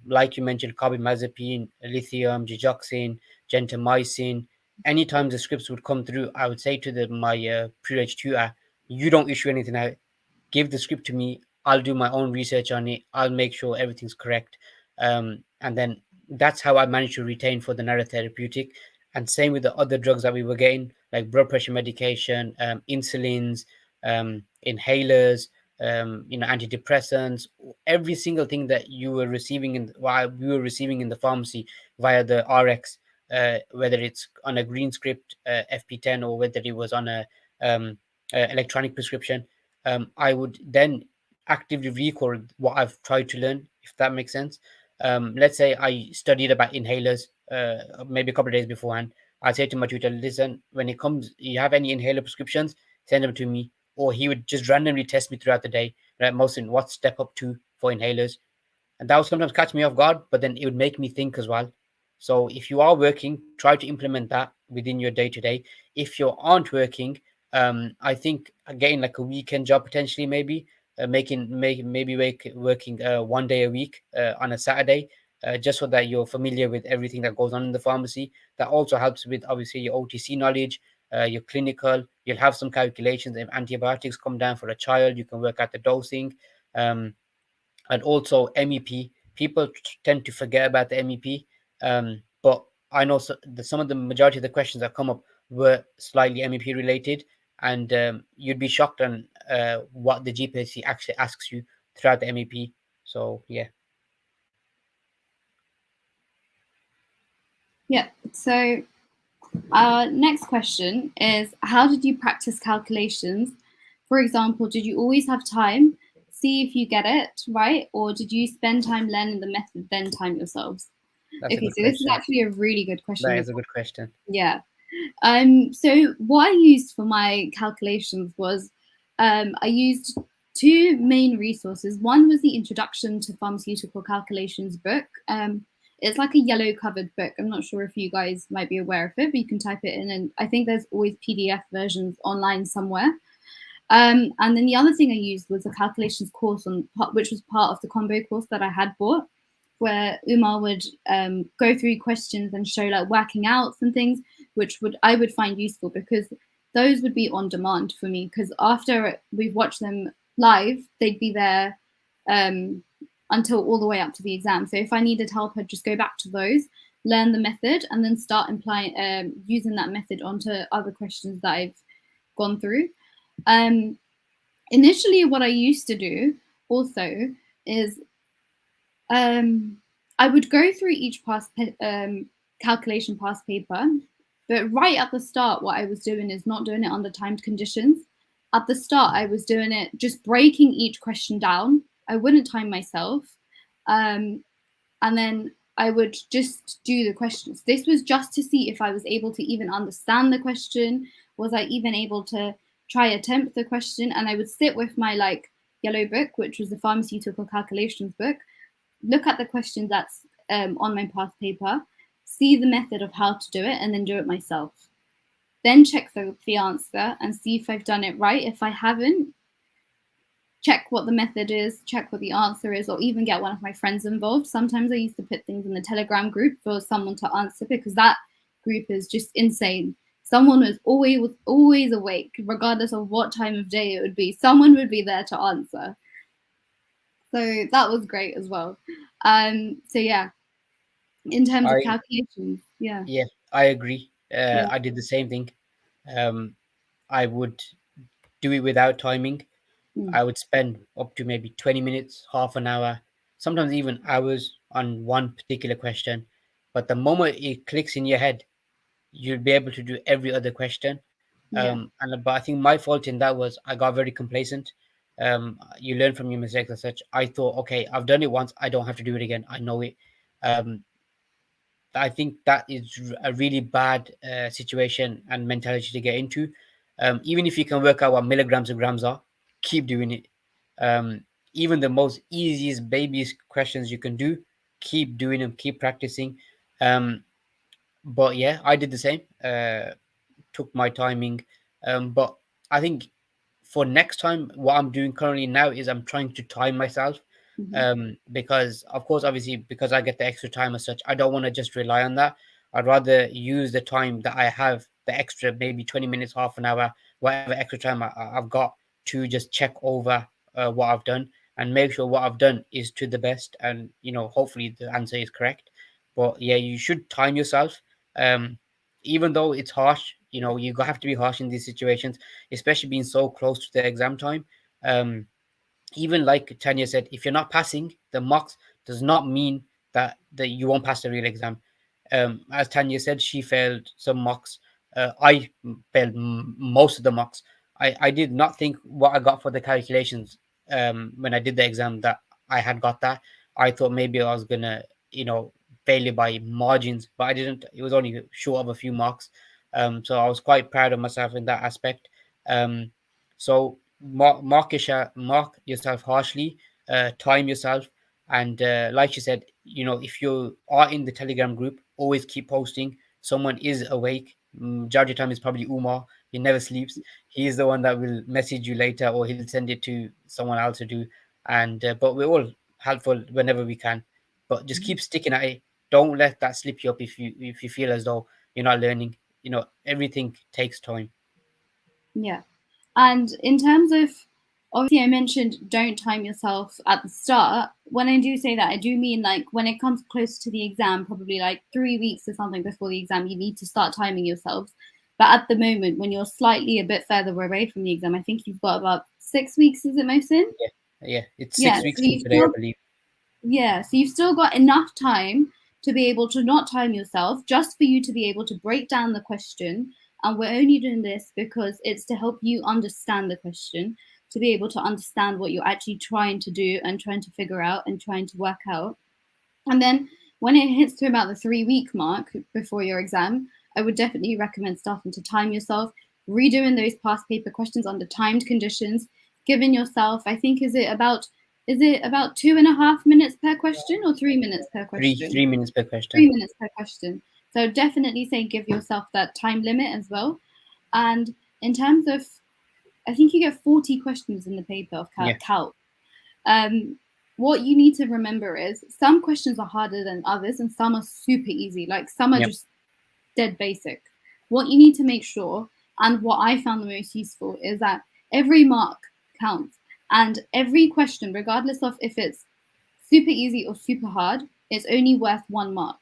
Like you mentioned, carbamazepine, lithium, digoxin, gentamicin. Anytime the scripts would come through, I would say to my pre-reg tutor, "You don't issue anything out. Give the script to me. I'll do my own research on it. I'll make sure everything's correct." And then that's how I managed to retain for the narrotherapeutic. And same with the other drugs that we were getting, like blood pressure medication, insulins, inhalers, antidepressants, every single thing that you were receiving in while we were receiving in the pharmacy via the RX. whether it's on a green script FP10 or whether it was on um, electronic prescription, I would then actively record what I've tried to learn, if that makes sense. Let's say I studied about inhalers maybe a couple of days beforehand. I'd say to my tutor, listen, when it comes, you have any inhaler prescriptions, send them to me. Or he would just randomly test me throughout the day, right? Mohsin, what's step up to for inhalers? And that would sometimes catch me off guard, but then it would make me think as well. So if you are working, try to implement that within your day to day. If you aren't working, I think getting like a weekend job potentially, maybe working 1 day a week on a Saturday, just so that you're familiar with everything that goes on in the pharmacy. That also helps with obviously your OTC knowledge, your clinical. You'll have some calculations. If antibiotics come down for a child, you can work out the dosing. Um, and also MEP. People tend to forget about the MEP, but I know some of the majority of the questions that come up were slightly MEP related, and you'd be shocked on what the GPC actually asks you throughout the MEP. So yeah. Yeah. So our next question is, how did you practice calculations? For example, did you always have time? See if you get it right, or did you spend time learning the method, then time yourselves? That's a Okay, good so this is question. actually a really good question That as is a well. good question. Yeah. So what I used for my calculations was I used two main resources. One was the Introduction to Pharmaceutical Calculations book. It's like a yellow covered book. I'm not sure if you guys might be aware of it, but you can type it in, and I think there's always PDF versions online somewhere. And then the other thing I used was a calculations course which was part of the combo course that I had bought, where Umar would go through questions and show like working outs and things, which I would find useful because those would be on demand for me. Because after we've watched them live, they'd be there um, until all the way up to the exam. So if I needed help, I'd just go back to those, learn the method, and then start using that method onto other questions that I've gone through. Um, Initially, what I used to do also is I would go through each calculation past paper, but right at the start, what I was doing is not doing it under timed conditions. At the start, I was doing it just breaking each question down. I wouldn't time myself. Um, and then I would just do the questions. This was just to see if I was able to even understand the question. Was I even able to try attempt the question? And I would sit with my like yellow book, which was the pharmaceutical calculations book, look at the question that's on my past paper, see the method of how to do it, and then do it myself. Then check the answer and see if I've done it right. If I haven't, check what the method is, check what the answer is, or even get one of my friends involved. Sometimes I used to put things in the Telegram group for someone to answer because that group is just insane. Someone was always awake, regardless of what time of day it would be. Someone would be there to answer. So that was great as well. So yeah, in terms of I calculations, yeah, Yeah, I agree. yeah, I did the same thing. Um, I would do it without timing. mm, I would spend up to maybe 20 minutes, half an hour, sometimes even hours on one particular question. But the moment it clicks in your head, you'll be able to do every other question. yeah, But I think my fault in that was I got very complacent. You learn from your mistakes and such. I thought, okay, I've done it once. I don't have to do it again. I know it. Um, I think that is a really bad situation and mentality to get into. Even if you can work out what milligrams and grams are, keep doing it. Even the most easiest babies questions you can do, keep doing them, keep practicing. Um, but yeah, I did the same. Took my timing. But I think for next time, what I'm doing currently now is I'm trying to time myself. mhm, Because of course, obviously, because I get the extra time as such, I don't want to just rely on that. I'd rather use the time that I have, the extra maybe 20 minutes, half an hour, whatever extra time I've got to just check over what I've done and make sure what I've done is to the best. And, hopefully the answer is correct. But yeah, you should time yourself. Um, Even though it's harsh, you have to be harsh in these situations, especially being so close to the exam time. Um, Even like Tanya said, if you're not passing the mocks, does not mean that you won't pass the real exam. As Tanya said, she failed some mocks. I failed most of the mocks. I did not think what I got for the calculations when I did the exam that I had got that. I thought maybe I was gonna, fail it by margins, but I didn't. It was only short of a few marks. So I was quite proud of myself in that aspect. Um, so mark yourself harshly, time yourself, and like you said, if you are in the Telegram group, always keep posting. Someone is awake. Majority of the time is probably Umar. He never sleeps. He is the one that will message you later, or he'll send it to someone else to do. And but we're all helpful whenever we can. But just keep sticking at it. Don't let that slip you up if you feel as though you're not learning. Everything takes time. Yeah. And in terms of, obviously, I mentioned don't time yourself at the start. When I do say that, I do mean like when it comes close to the exam, probably like 3 weeks or something before the exam, you need to start timing yourselves. But at the moment, when you're slightly a bit further away from the exam, I think you've got about 6 weeks, is it, Mohsin? Yeah, yeah. It's Yeah. 6 weeks So from you've today, I still believe. Yeah, so you've still got enough time to be able to not time yourself, just for you to be able to break down the question. And we're only doing this because it's to help you understand the question, to be able to understand what you're actually trying to do and trying to figure out and trying to work out. And then when it hits to about the 3 week mark before your exam, I would definitely recommend starting to time yourself, redoing those past paper questions under timed conditions, giving yourself, I think, is it about 2.5 minutes per question or 3 minutes per Three question? three minutes per Three question. minutes per question. So definitely say give yourself that time limit as well. And in terms of, I think you get 40 questions in the paper of Yeah, calc. Um, what you need to remember is some questions are harder than others, and some are super easy. Like some are yeah, just dead basic. What you need to make sure, and what I found the most useful, is that every mark counts, and every question, regardless of if it's super easy or super hard, is only worth 1 mark.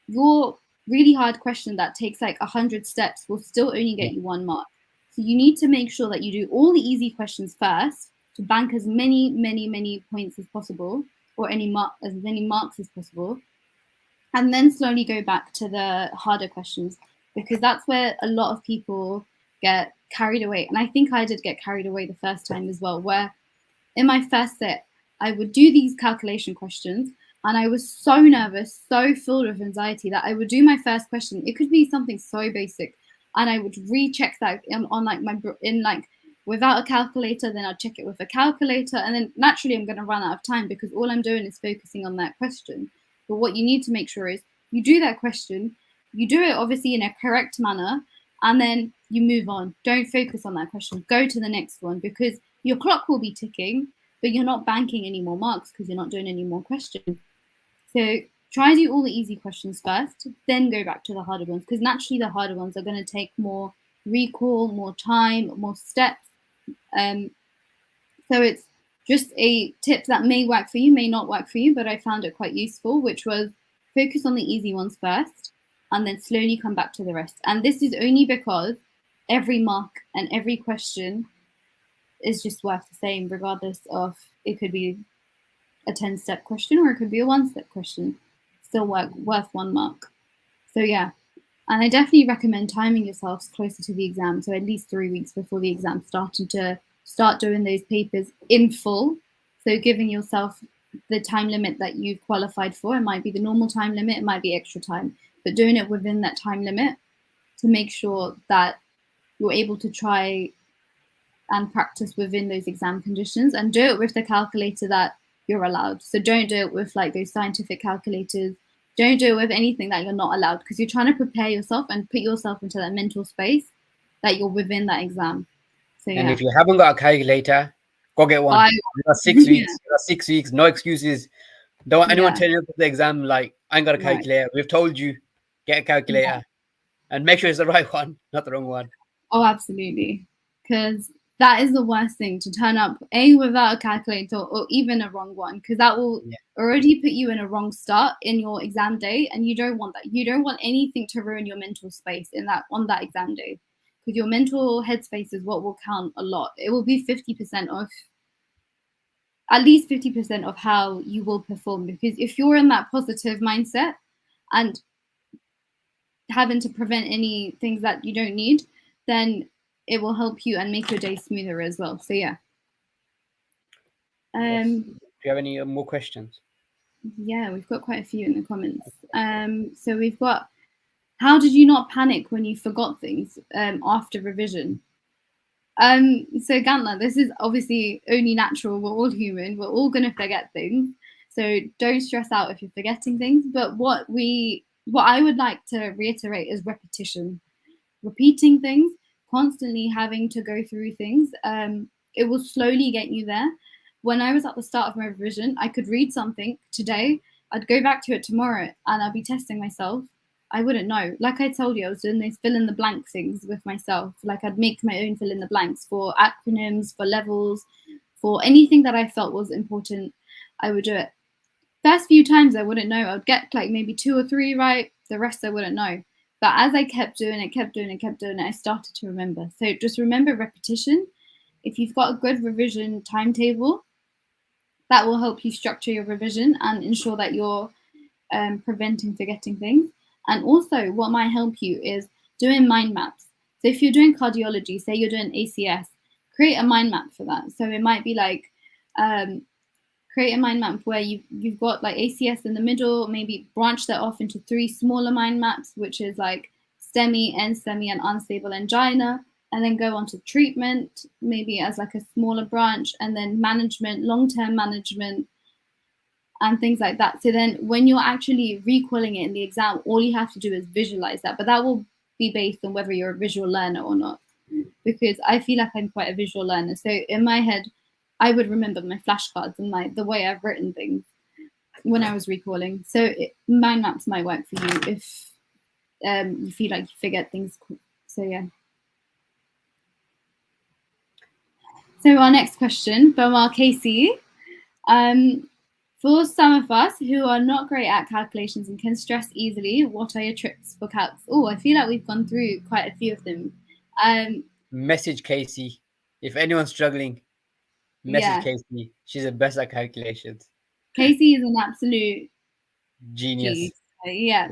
Your really hard question that takes like 100 steps will still only yeah, get you 1 mark. So you need to make sure that you do all the easy questions first to bank as many points as possible, or as many marks as possible, and then slowly go back to the harder questions, because that's where a lot of people get carried away. And I think I did get carried away the first time as well, where in my first set, I would do these calculation questions, and I was so nervous, so filled with anxiety that I would do my first question. It could be something so basic, and I would recheck that on like in like without a calculator. Then I'd check it with a calculator, and then naturally I'm going to run out of time because all I'm doing is focusing on that question. But what you need to make sure is you do that question, you do it obviously in a correct manner, and then you move on. Don't focus on that question. Go to the next one, because your clock will be ticking, but you're not banking any more marks because you're not doing any more questions. So try to do all the easy questions first, then go back to the harder ones, because naturally the harder ones are going to take more recall, more time, more steps. Um, so it's just a tip that may work for you, may not work for you, but I found it quite useful, which was focus on the easy ones first and then slowly come back to the rest. And this is only because every mark and every question is just worth the same, regardless of, it could be a 10-step question or it could be a 1-step question. Still worth 1 mark. So yeah. And I definitely recommend timing yourselves closer to the exam. So at least 3 weeks before the exam, starting to start doing those papers in full. So giving yourself the time limit that you've qualified for. It might be the normal time limit, it might be extra time, but doing it within that time limit to make sure that you're able to try and practice within those exam conditions, and do it with the calculator that you're allowed. So don't do it with like those scientific calculators. Don't do it with anything that you're not allowed, because you're trying to prepare yourself and put yourself into that mental space that you're within that exam. So and yeah. if you haven't got a calculator, go get one. I You got 6 weeks. Yeah, You got 6 weeks. No excuses. Don't want anyone yeah, turning up at the exam like, I ain't got a right. calculator. We've told you, get a Yeah. calculator and make sure it's the right one, not the wrong one. Oh, absolutely. Because that is the worst thing, to turn up A, without a calculator or even a wrong one, because that will Yeah. already put you in a wrong start in your exam day, and you don't want that. You don't want anything to ruin your mental space in that on that exam day, because your mental headspace is what will count a lot. It will be 50% of, at least 50% of how you will perform, because if you're in that positive mindset and having to prevent any things that you don't need, then it will help you and make your day smoother as well. So yeah. Yes. Do Um, you have any more questions? yeah, we've got quite a few in the comments. So we've got, how did you not panic when you forgot things after revision? So Gantler, this is obviously only natural. We're all human. We're all gonna forget things. So don't stress out if you're forgetting things. But what I would like to reiterate is repetition. Repeating things, constantly having to go through things, it will slowly get you there. When I was at the start of my revision, I could read something today, I'd go back to it tomorrow, and I'd be testing myself. I wouldn't know. Like I told you, I was doing these fill in the blank things with myself. Like I'd make my own fill in the blanks for acronyms, for levels, for anything that I felt was important. I would do it. First few times I wouldn't know. I'd get like maybe two or three right. The rest I wouldn't know. But as I kept doing it, I started to remember. So just remember repetition. If you've got a good revision timetable, that will help you structure your revision and ensure that you're preventing forgetting things. And also, what might help you is doing mind maps. So if you're doing cardiology, say you're doing ACS, create a mind map for that. So it might be like um, create a mind map where you've got like ACS in the middle, maybe branch that off into three smaller mind maps, which is like STEMI, NSTEMI, and unstable angina, and then go on to treatment, maybe as like a smaller branch, and then management, long-term management, and things like that. So then when you're actually recalling it in the exam, all you have to do is visualize that. But that will be based on whether you're a visual learner or not. Because I feel like I'm quite a visual learner. So in my head, I would remember my flashcards and the way I've written things when I was recalling. So mind maps might work for you if you feel like you forget things. So yeah. So our next question from our Casey. For some of us who are not great at calculations and can stress easily, what are your tricks for calcs? Oh, I feel like we've gone through quite a few of them. Message Casey. If anyone's struggling, message Yeah, Casey. She's the best at calculations. Casey is an absolute Genius. G. Yeah.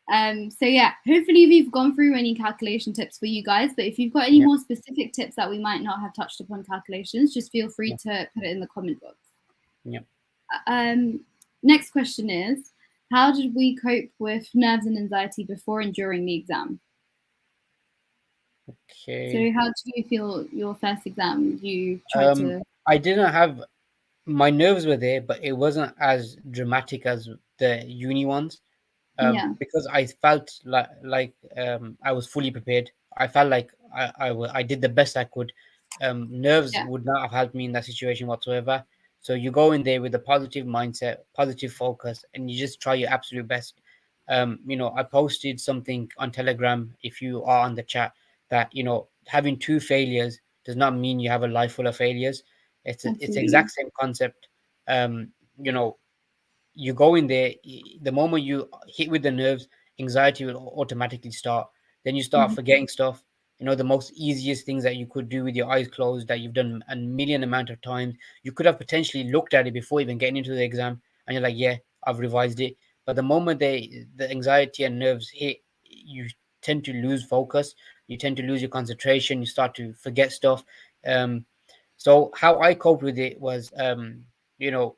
Yeah. So yeah, hopefully we've gone through any calculation tips for you guys. But if you've got any Yeah. more specific tips that we might not have touched upon calculations, just feel free Yeah. to put it in the comment box. Yeah. Next question is, how did we cope with nerves and anxiety before and during the exam? So Okay. how do you feel your first exam? You tried Um, to, I didn't have my nerves were there, but it wasn't as dramatic as the uni ones. yeah, Because I felt like I was fully prepared. I felt like I did the best I could. Nerves yeah, would not have helped me in that situation whatsoever. So you go in there with a positive mindset, positive focus, and you just try your absolute best. I posted something on Telegram, if you are on the chat, that having two failures does not mean you have a life full of failures. It's the absolutely. exact same concept. Um, you know, you go in there, the moment you hit with the nerves, anxiety will automatically start. Then you start Mhm. forgetting stuff. The most easiest things that you could do with your eyes closed, that you've done a million amount of times, you could have potentially looked at it before even getting into the exam, and you're like, yeah, I've revised it. But the moment the anxiety and nerves hit, you tend to lose focus, you tend to lose your concentration, you start to forget stuff. So how I coped with it was,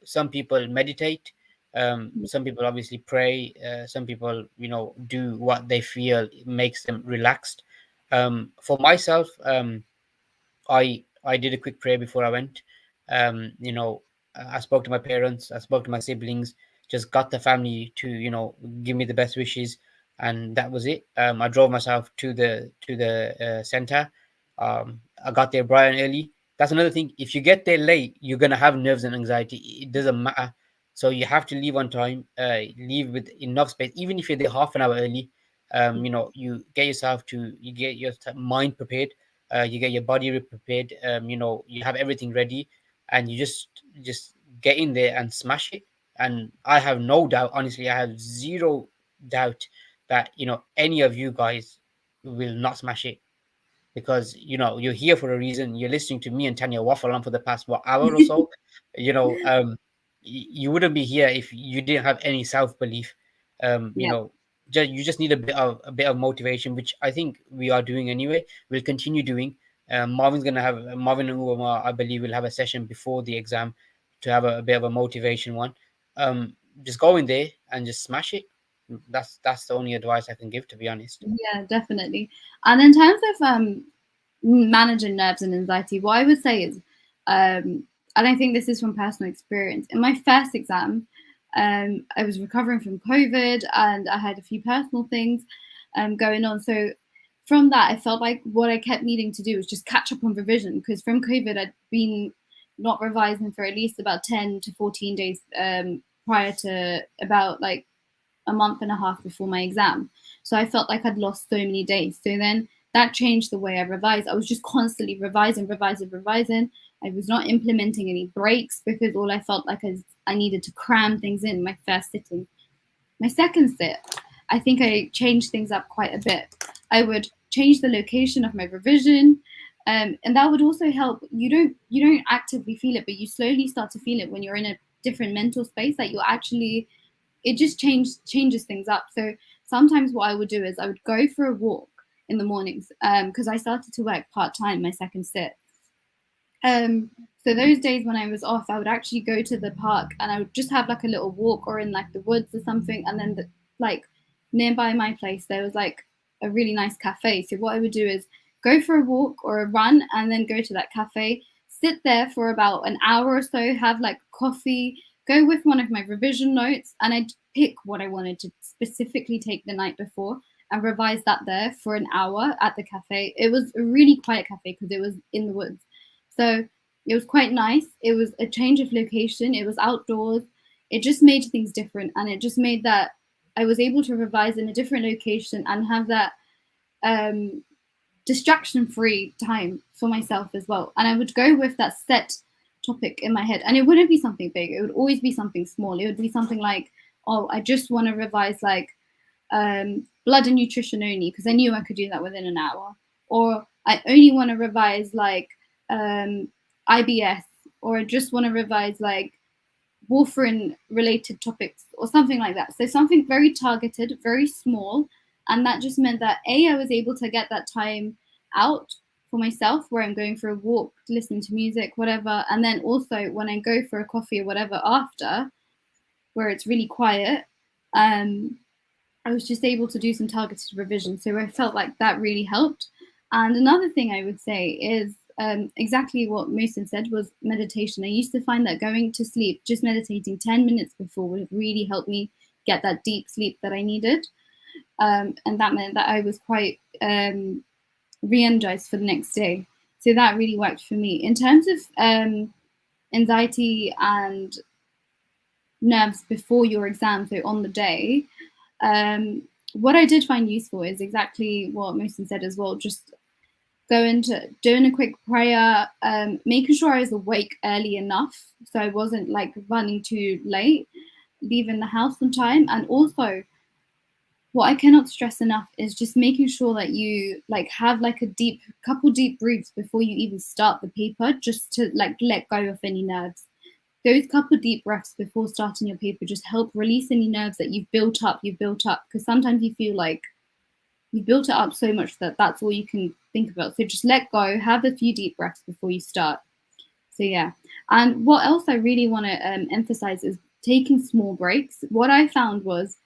some people meditate, some people obviously pray, some people do what they feel makes them relaxed. For myself, I did a quick prayer before I went. I spoke to my parents, I spoke to my siblings, just got the family to give me the best wishes, and that was it. I drove myself to the center. I got there bright and early. That's another thing. If you get there late, you're gonna have nerves and anxiety. It doesn't matter. So you have to leave on time. Leave with enough space, even if you're there half an hour early. You get your mind prepared, you get your body prepared, you have everything ready, and you just get in there and smash it. And I have no doubt, honestly, I have zero doubt that any of you guys will not smash it, because you're here for a reason. You're listening to me and Tanya waffle on for the past hour or so. you know um you wouldn't be here if you didn't have any self-belief. um you Yeah, know you just need a bit of motivation, which I think we are doing anyway. We'll continue doing. Marvin and Umar, I believe, will have a session before the exam to have a bit of a motivation one. Just go in there and just smash it. That's the only advice I can give, to be honest. Yeah, definitely. And in terms of managing nerves and anxiety, what I would say is, and I think this is from personal experience. In my first exam, I was recovering from COVID and I had a few personal things going on. So from that, I felt like what I kept needing to do was just catch up on revision because from COVID, I'd been not revising for at least about 10 to 14 days prior to about like a month and a half before my exam. So I felt like I'd lost so many days. So then that changed the way I revised. I was just constantly revising, revising, revising. I was not implementing any breaks because all I felt like is I needed to cram things in my first sitting. My second sit, I think I changed things up quite a bit. I would change the location of my revision, and that would also help. You don't actively feel it, but you slowly start to feel it when you're in a different mental space. That you're actually it just changes things up. So sometimes what I would do is I would go for a walk in the mornings because I started to work part time my second sit. So those days when I was off, I would actually go to the park and I would just have like a little walk or in like the woods or something. And then like nearby my place, there was like a really nice cafe. So what I would do is go for a walk or a run and then go to that cafe, sit there for about an hour or so, have like coffee, go with one of my revision notes, and I'd pick what I wanted to specifically take the night before and revise that there for an hour at the cafe. It was a really quiet cafe because it was in the woods. So it was quite nice. It was a change of location. It was outdoors. It just made things different, and it just made that I was able to revise in a different location and have that um, distraction-free time for myself as well. And I would go with that set topic in my head, and it wouldn't be something big. It would always be something small. It would be something like, oh, I just want to revise like blood and nutrition only because I knew I could do that within an hour, or I only want to revise like IBS, or I just want to revise like warfarin related topics or something like that. So something very targeted, very small, and that just meant that I was able to get that time out for myself where I'm going for a walk, listening to music, whatever, and then also when I go for a coffee or whatever after, where it's really quiet, um, I was just able to do some targeted revision. So I felt like that really helped. And another thing I would say is exactly what Mohsin said was meditation. I used to find that going to sleep, just meditating 10 minutes before would really help me get that deep sleep that I needed. And that meant that I was quite re-energized for the next day. So that really worked for me. In terms of anxiety and nerves before your exam, so on the day, what I did find useful is exactly what Mohsin said as well, just going to doing a quick prayer, making sure I was awake early enough so I wasn't like running too late, leaving the house on time, and also what I cannot stress enough is just making sure that you like have like a deep breaths before you even start the paper, just to like let go of any nerves. Those couple deep breaths before starting your paper just help release any nerves that you've built up, because sometimes you feel like you built it up so much that that's all you can think about. So just let go, have a few deep breaths before you start. So yeah. And what else I really want to emphasize is taking small breaks. What I found was,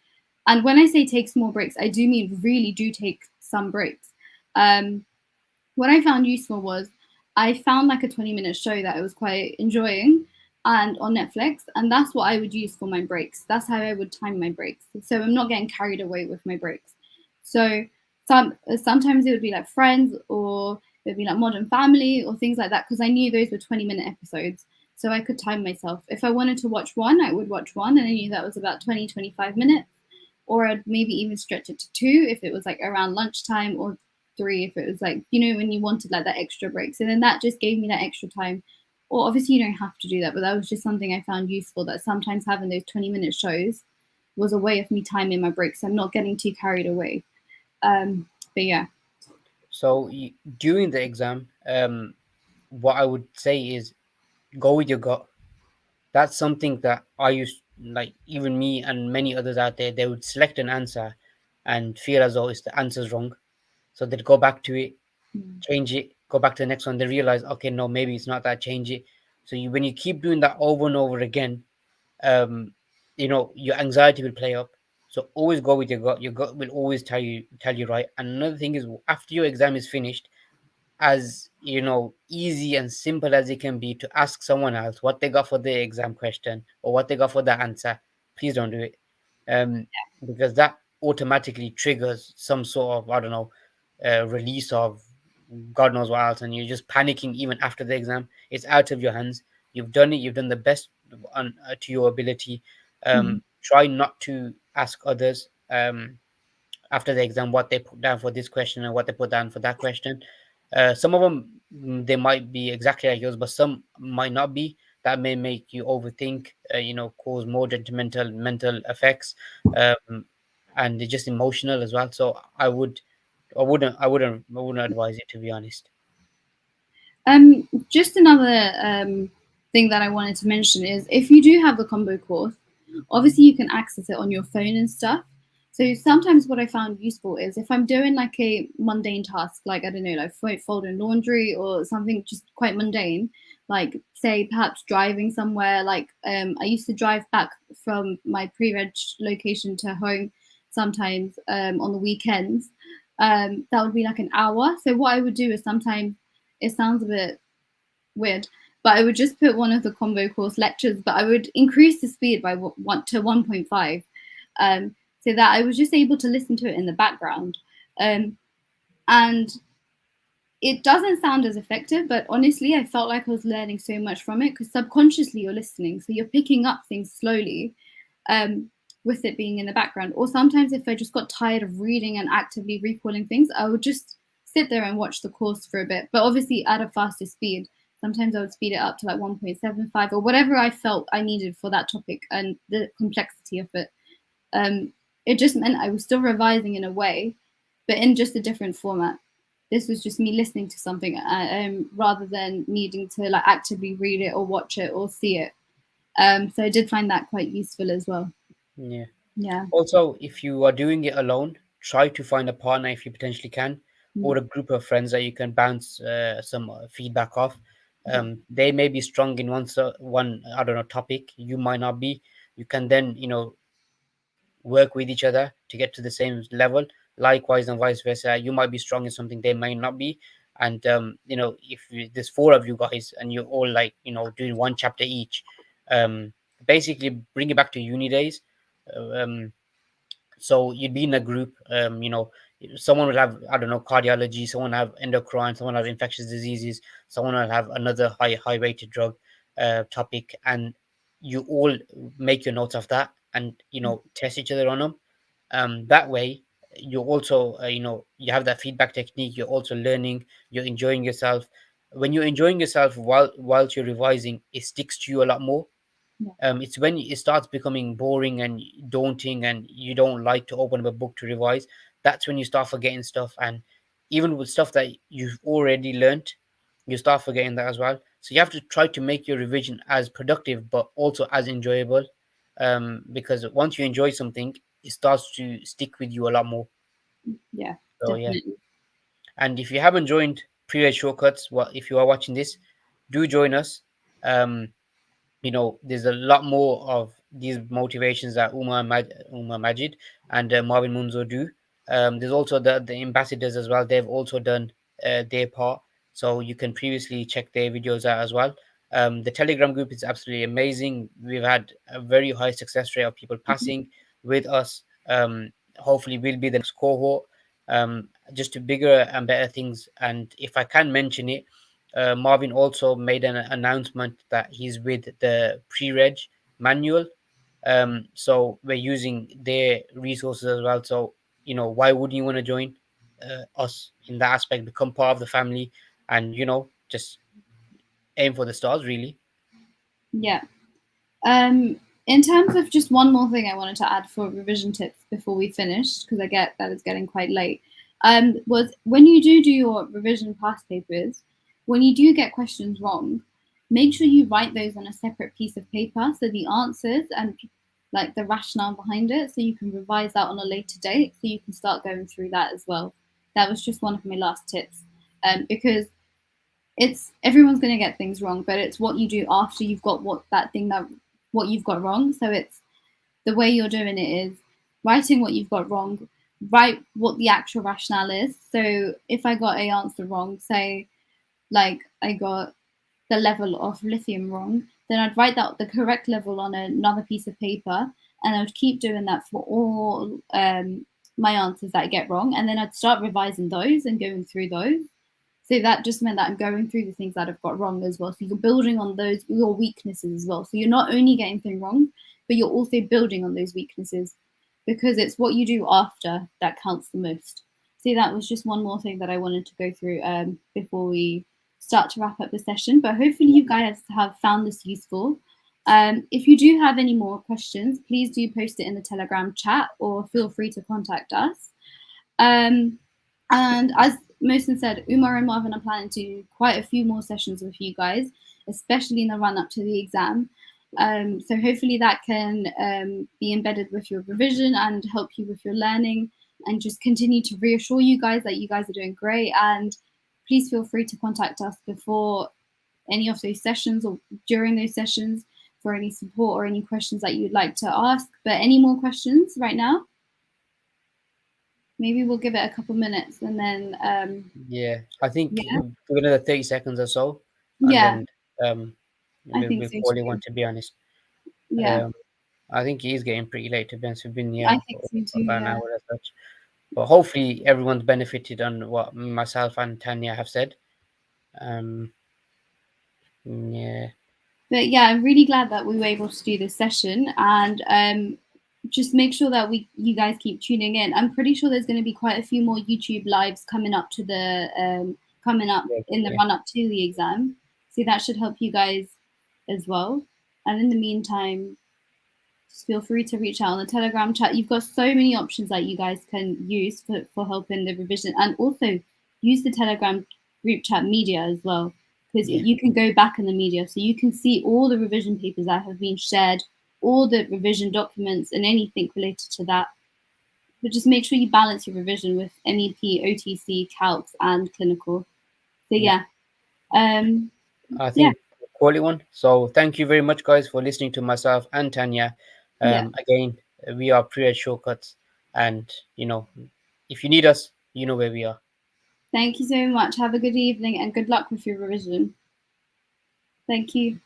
and when I say take small breaks, I do mean really do take some breaks. What I found useful was I found like a 20-minute show that I was quite enjoying and on Netflix, and that's what I would use for my breaks. That's how I would time my breaks. So I'm not getting carried away with my breaks. So sometimes it would be like Friends, or it would be like Modern Family or things like that, because I knew those were 20-minute episodes. So I could time myself. If I wanted to watch one, I would watch one, and I knew that was about 20-25 minutes. Or I'd maybe even stretch it to two if it was like around lunchtime, or three if it was like, when you wanted like that extra break. So then that just gave me that extra time. Or obviously you don't have to do that, but that was just something I found useful, that sometimes having those 20-minute shows was a way of me timing my breaks. So I'm not getting too carried away. But yeah. So during the exam, what I would say is go with your gut. That's something that I used, like even me and many others out there, they would select an answer and feel as though it's the answer's wrong. So they'd go back to it, Mm. change it, go back to the next one. They realize, okay, no, maybe it's not that. Change it. So when you keep doing that over and over again, um, your anxiety will play up. So always go with your gut. Your gut will always tell you right. And another thing is, after your exam is finished, as easy and simple as it can be to ask someone else what they got for the exam question or what they got for the answer, please don't do it. um because that automatically triggers some sort of, I don't know, release of god knows what else, and you're just panicking even after the exam. It's out of your hands. You've done it. You've done the best to your ability. Mm. Try not to ask others after the exam what they put down for this question and what they put down for that question. Some of them, they might be exactly like yours, but some might not be. That may make you overthink, cause more detrimental mental effects, um, and they're just emotional as well. So I wouldn't advise it, to be honest. Just another thing that I wanted to mention is if you do have the combo course, obviously you can access it on your phone and stuff. So sometimes what I found useful is if I'm doing like a mundane task, like I don't know, like folding laundry or something just quite mundane, like say perhaps driving somewhere. Like I used to drive back from my pre-reg location to home sometimes on the weekends. That would be like an hour. So what I would do is sometimes it sounds a bit weird, but I would just put one of the combo course lectures, but I would increase the speed by 1 to 1.5, so that I was just able to listen to it in the background. And it doesn't sound as effective, but honestly, I felt like I was learning so much from it because subconsciously you're listening, so you're picking up things slowly, um, with it being in the background. Or sometimes, if I just got tired of reading and actively recalling things, I would just sit there and watch the course for a bit, but obviously at a faster speed. Sometimes I would speed it up to like 1.75 or whatever I felt I needed for that topic and the complexity of it. Um, it just meant I was still revising in a way, but in just a different format. This was just me listening to something, rather than needing to like actively read it or watch it or see it. So I did find that quite useful as well. Yeah. Yeah. Also, if you are doing it alone, try to find a partner if you potentially can, Mm. or a group of friends that you can bounce some feedback off. Yeah. They may be strong in one, I don't know, topic. You might not be. You can then, work with each other to get to the same level. Likewise, and vice versa. You might be strong in something they may not be. And if there's four of you guys and you're all like, doing one chapter each, um, basically bring it back to uni days. Um, so you'd be in a group. Someone will have, I don't know, cardiology, someone will have endocrine, someone will have infectious diseases, someone will have another high rated drug topic, and you all make your notes of that, and test each other on them. That way you also, you have that feedback technique. You're also learning. You're enjoying yourself. When you're enjoying yourself whilst you're revising, it sticks to you a lot more. Yeah. It's when it starts becoming boring and daunting and you don't like to open up a book to revise. That's when you start forgetting stuff, and even with stuff that you've already learned, you start forgetting that as well. So you have to try to make your revision as productive but also as enjoyable, because once you enjoy something, it starts to stick with you a lot more. Yeah. So yeah. Definitely. And if you haven't joined pre shortcuts, well, if you are watching this, do join us. um there's a lot more of these motivations that Umar Majid and Marvin Munzo do. There's also the ambassadors as well. They've also done their part, so you can previously check their videos out as well. The Telegram group is absolutely amazing. We've had a very high success rate of people passing with us. Hopefully, we'll be the next cohort. Just to bigger and better things. And if I can mention it, Marvin also made an announcement that he's with the pre-reg manual. So we're using their resources as well. So why wouldn't you want to join us in that aspect? Become part of the family, and just aim for the stars. Really. Yeah. Um, in terms of just one more thing I wanted to add for revision tips before we finish, because I get that it's getting quite late, was when you do your revision past papers, when you do get questions wrong, make sure you write those on a separate piece of paper. So the answers and like the rationale behind it, so you can revise that on a later date, so you can start going through that as well. That was just one of my last tips, because it's everyone's going to get things wrong, but it's what you do after you've got what you've got wrong. So it's the way you're doing it is writing what you've got wrong, write what the actual rationale is. So if I got a answer wrong, say like I got the level of lithium wrong, then I'd write that the correct level on another piece of paper, and I would keep doing that for all my answers that I get wrong, and then I'd start revising those and going through those. So that just meant that I'm going through the things that I've got wrong as well. So you're building on those your weaknesses as well. So you're not only getting things wrong, but you're also building on those weaknesses, because it's what you do after that counts the most. So that was just one more thing that I wanted to go through before we start to wrap up the session. But hopefully you guys have found this useful. If you do have any more questions, please do post it in the Telegram chat or feel free to contact us. And as Mohsin said, Umar and Marvin are planning to do quite a few more sessions with you guys, especially in the run up to the exam. So hopefully that can be embedded with your revision and help you with your learning, and just continue to reassure you guys that you guys are doing great. And please feel free to contact us before any of those sessions or during those sessions for any support or any questions that you'd like to ask. But any more questions right now? Maybe we'll give it a couple minutes and then Yeah, I think yeah, for another 30 seconds or so, and yeah, then I think we'll so call it one, too. to be honest. Yeah, Um, I think it is getting pretty late, to be honest. We've been I here think for so too. about an Yeah, hour as such. But hopefully everyone's benefited on what myself and Tanya have said. Um, yeah, but yeah, I'm really glad that we were able to do this session, and just make sure that you guys keep tuning in. I'm pretty sure there's going to be quite a few more YouTube lives coming up to the coming up yeah, in the yeah, run up to the exam, so that should help you guys as well. And in the meantime, just feel free to reach out on the Telegram chat. You've got so many options that you guys can use for helping the revision, and also use the Telegram group chat media as well, because yeah, you can go back in the media, so you can see all the revision papers that have been shared, all the revision documents, and anything related to that. But just make sure you balance your revision with MEP, OTC, calcs, and clinical. So yeah. yeah, um, I yeah, think we'll call it one. So thank you very much, guys, for listening to myself and Tanya. yeah. Again, we are pre-ed shortcuts, and if you need us, you know where we are. Thank you so much. Have a good evening and good luck with your revision. Thank you.